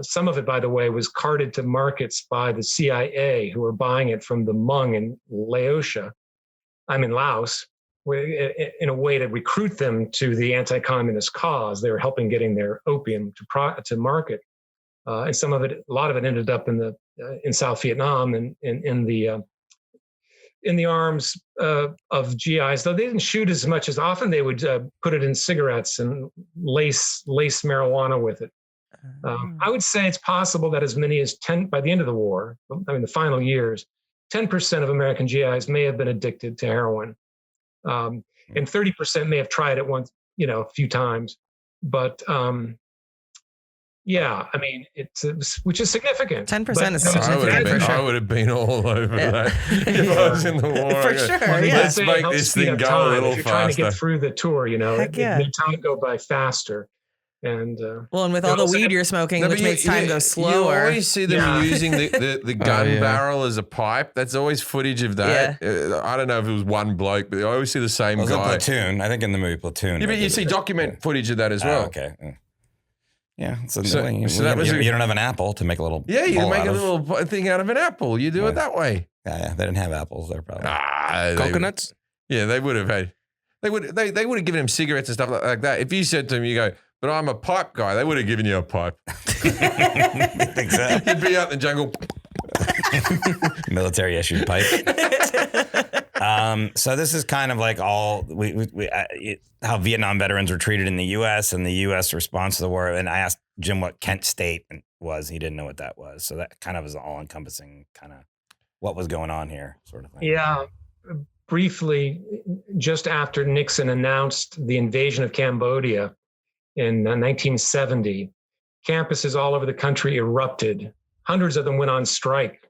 Some of it, by the way, was carted to markets by the CIA, who were buying it from the Hmong in Laos, in a way to recruit them to the anti-communist cause. They were helping getting their opium to market, and a lot of it ended up in South Vietnam and in the arms of GIs. Though they didn't shoot as much as often, they would put it in cigarettes and lace marijuana with it. I would say it's possible that as many as 10 by the end of the war, the final years, 10% of American GIs may have been addicted to heroin. And 30% may have tried it once, a few times. But which is significant. 10% is I sure. would have been all over that if I was in the war. For sure, yeah. Let's make this thing go a little if you're trying to faster. get through the tour, Heck yeah. it made time go by faster. And and with all the weed you're smoking, which makes time go slower. You always see them using the gun barrel as a pipe. That's always footage of that. I don't know if it was one bloke, but I always see the same Was it guy. Platoon? I think in the movie Platoon. Yeah, but you see document footage of that as well. Okay. Yeah. So that was you don't have an apple to make a little. Yeah, you ball make out a of. little thing out of an apple. You do it that way. Yeah. They didn't have apples there, probably. Coconuts? They would have had. They would have given him cigarettes and stuff like that. If you said to him, you go, but I'm a pipe guy, they would have given you a pipe. Think so? You'd be out in the jungle. Military issued pipe. So this is kind of like all how Vietnam veterans were treated in the U.S. and the U.S. response to the war. And I asked Jim what Kent State was. He didn't know what that was. So that kind of is all encompassing kind of what was going on here, sort of thing. Yeah. Briefly, just after Nixon announced the invasion of Cambodia in 1970, campuses all over the country erupted. Hundreds of them went on strike.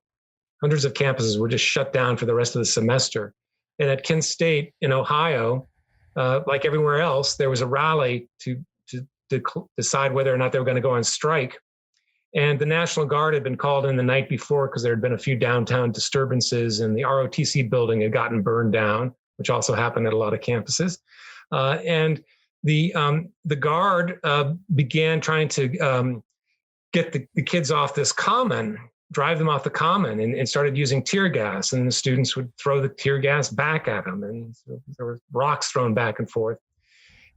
Hundreds of campuses were just shut down for the rest of the semester. And at Kent State in Ohio, like everywhere else, there was a rally to decide whether or not they were going to go on strike. And the National Guard had been called in the night before because there had been a few downtown disturbances and the ROTC building had gotten burned down, which also happened at a lot of campuses. And the Guard began trying to get the kids off this common, drive them off the common, and started using tear gas. And the students would throw the tear gas back at them, and so there were rocks thrown back and forth.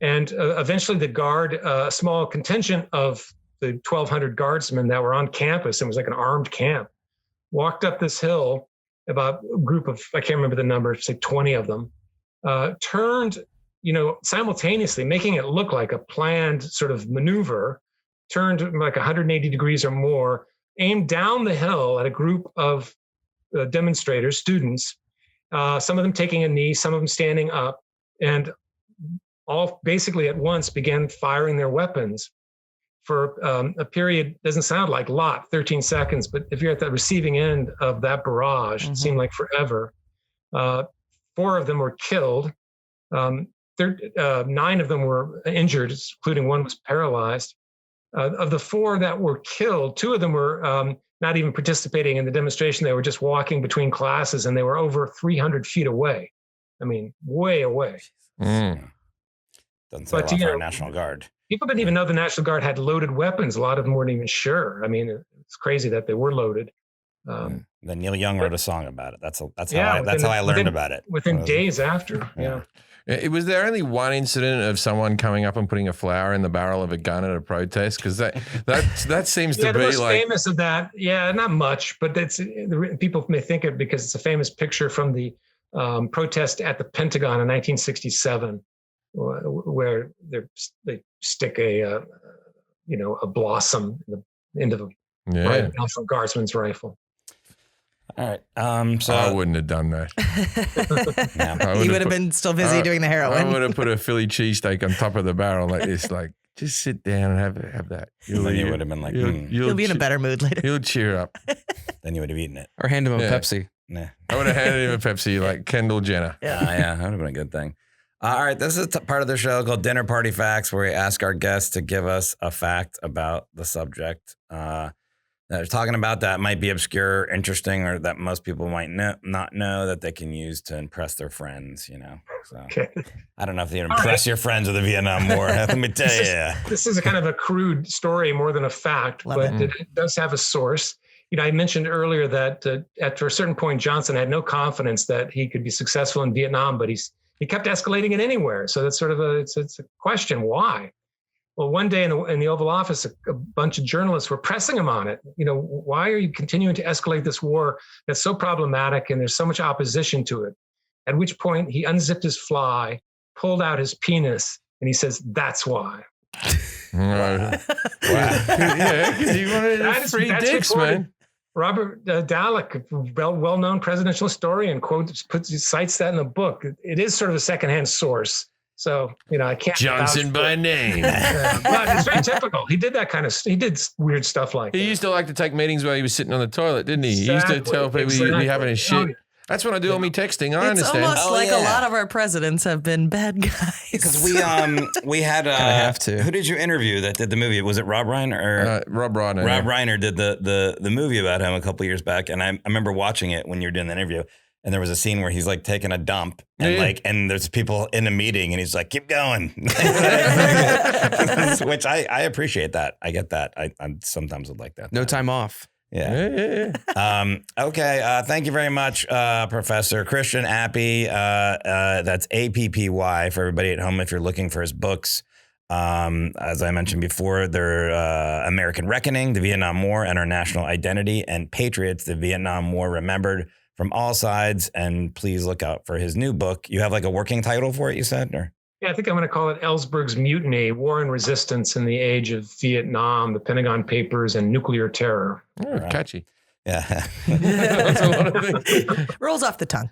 And eventually the Guard, a small contingent of the 1,200 guardsmen that were on campus, it was like an armed camp, walked up this hill, about a group of, I can't remember the number, say 20 of them, turned, simultaneously, making it look like a planned sort of maneuver, turned like 180 degrees or more, aimed down the hill at a group of demonstrators, students, some of them taking a knee, some of them standing up, and all basically at once began firing their weapons for a period, doesn't sound like a lot, 13 seconds, but if you're at the receiving end of that barrage, it seemed like forever. 4 of them were killed. 9 of them were injured, including one was paralyzed. Of the 4 that were killed, 2 of them were not even participating in the demonstration. They were just walking between classes, and they were over 300 feet away. I mean, way away. Doesn't say a lot for our National Guard. People didn't even know the National Guard had loaded weapons. A lot of them weren't even sure. I mean, it's crazy that they were loaded. Then Neil Young wrote a song about it. That's how I learned about it. Within days after. Yeah. Was there only one incident of someone coming up and putting a flower in the barrel of a gun at a protest? Because that seems to be the most like famous of that. Yeah, not much, but people may think it because it's a famous picture from the protest at the Pentagon in 1967, where they stick a a blossom into the Yeah. rifle guardsman's rifle. All right. So I wouldn't have done that. I He would've would have put- been still busy doing the I heroin. would have put a Philly cheesesteak on top of the barrel like this, like just sit down and have that. then you would have been like, He'll be in a better mood later. He'll cheer up. then you would have eaten it. Or hand him a Yeah. Pepsi. Nah. I would have handed him a Pepsi like Kendall Jenner. Yeah, that would have been a good thing. All right, this is part of the show called Dinner Party Facts, where we ask our guests to give us a fact about the subject that they're talking about that might be obscure, interesting, or that most people might not know that they can use to impress their friends, So Okay. I don't know if they impress your friends with the Vietnam War. Let me tell you. This is a kind of a crude story more than a fact, Love but it does have a source. I mentioned earlier that after a certain point, Johnson had no confidence that he could be successful in Vietnam, but he kept escalating it anywhere. So that's sort of it's a question. Why? Well, one day in the Oval Office, a bunch of journalists were pressing him on it. Why are you continuing to escalate this war that's so problematic and there's so much opposition to it? At which point he unzipped his fly, pulled out his penis, and he says, "That's why." Wow. Yeah, because he wanted That's free dicks, recorded. man. Robert Dallek, well-known presidential historian, cites that in the book. It is sort of a secondhand source. So, I can't. Johnson by name. But it's very typical. He did that he did weird stuff like He that. used to like to take meetings while he was sitting on the toilet, didn't he? He used to tell people he'd be having his shit. That's when I do all my texting. I It's understand. almost like yeah. a lot of our presidents have been bad guys. Because we had have to. Who did you interview that did the movie? Was it Rob Reiner or Rob Reiner. Rob Reiner did the movie about him a couple years back, and I remember watching it when you were doing the interview. And there was a scene where he's like taking a dump and Yeah. and there's people in a meeting and he's like, keep going. Which I appreciate that. I get that. I sometimes would like that. No time off. Yeah. Yeah. Okay. Thank you very much, Professor Christian Appy. That's APPY for everybody at home if you're looking for his books. As I mentioned before, they're American Reckoning, the Vietnam War and Our National Identity, and Patriots, the Vietnam War Remembered from All Sides. And please look out for his new book. You have like a working title for it, you said? Or? Yeah, I think I'm going to call it Ellsberg's Mutiny, War and Resistance in the Age of Vietnam, the Pentagon Papers, and Nuclear Terror. Oh, catchy. Yeah. That's a lot of things. Rolls off the tongue.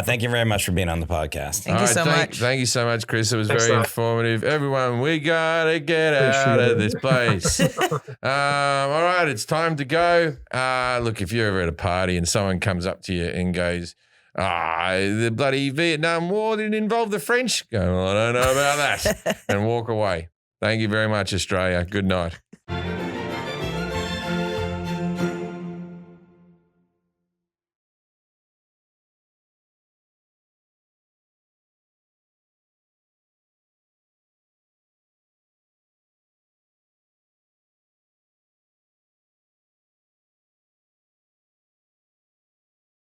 Thank you very much for being on the podcast. Thank you so much. Thank you so much, Chris. It was Thanks very a lot. informative. Everyone, we gotta get out of this place. All right, it's time to go. Look, if you're ever at a party and someone comes up to you and goes, the bloody Vietnam War didn't involve the French, go, well, I don't know about that, and walk away. Thank you very much, Australia. Good night.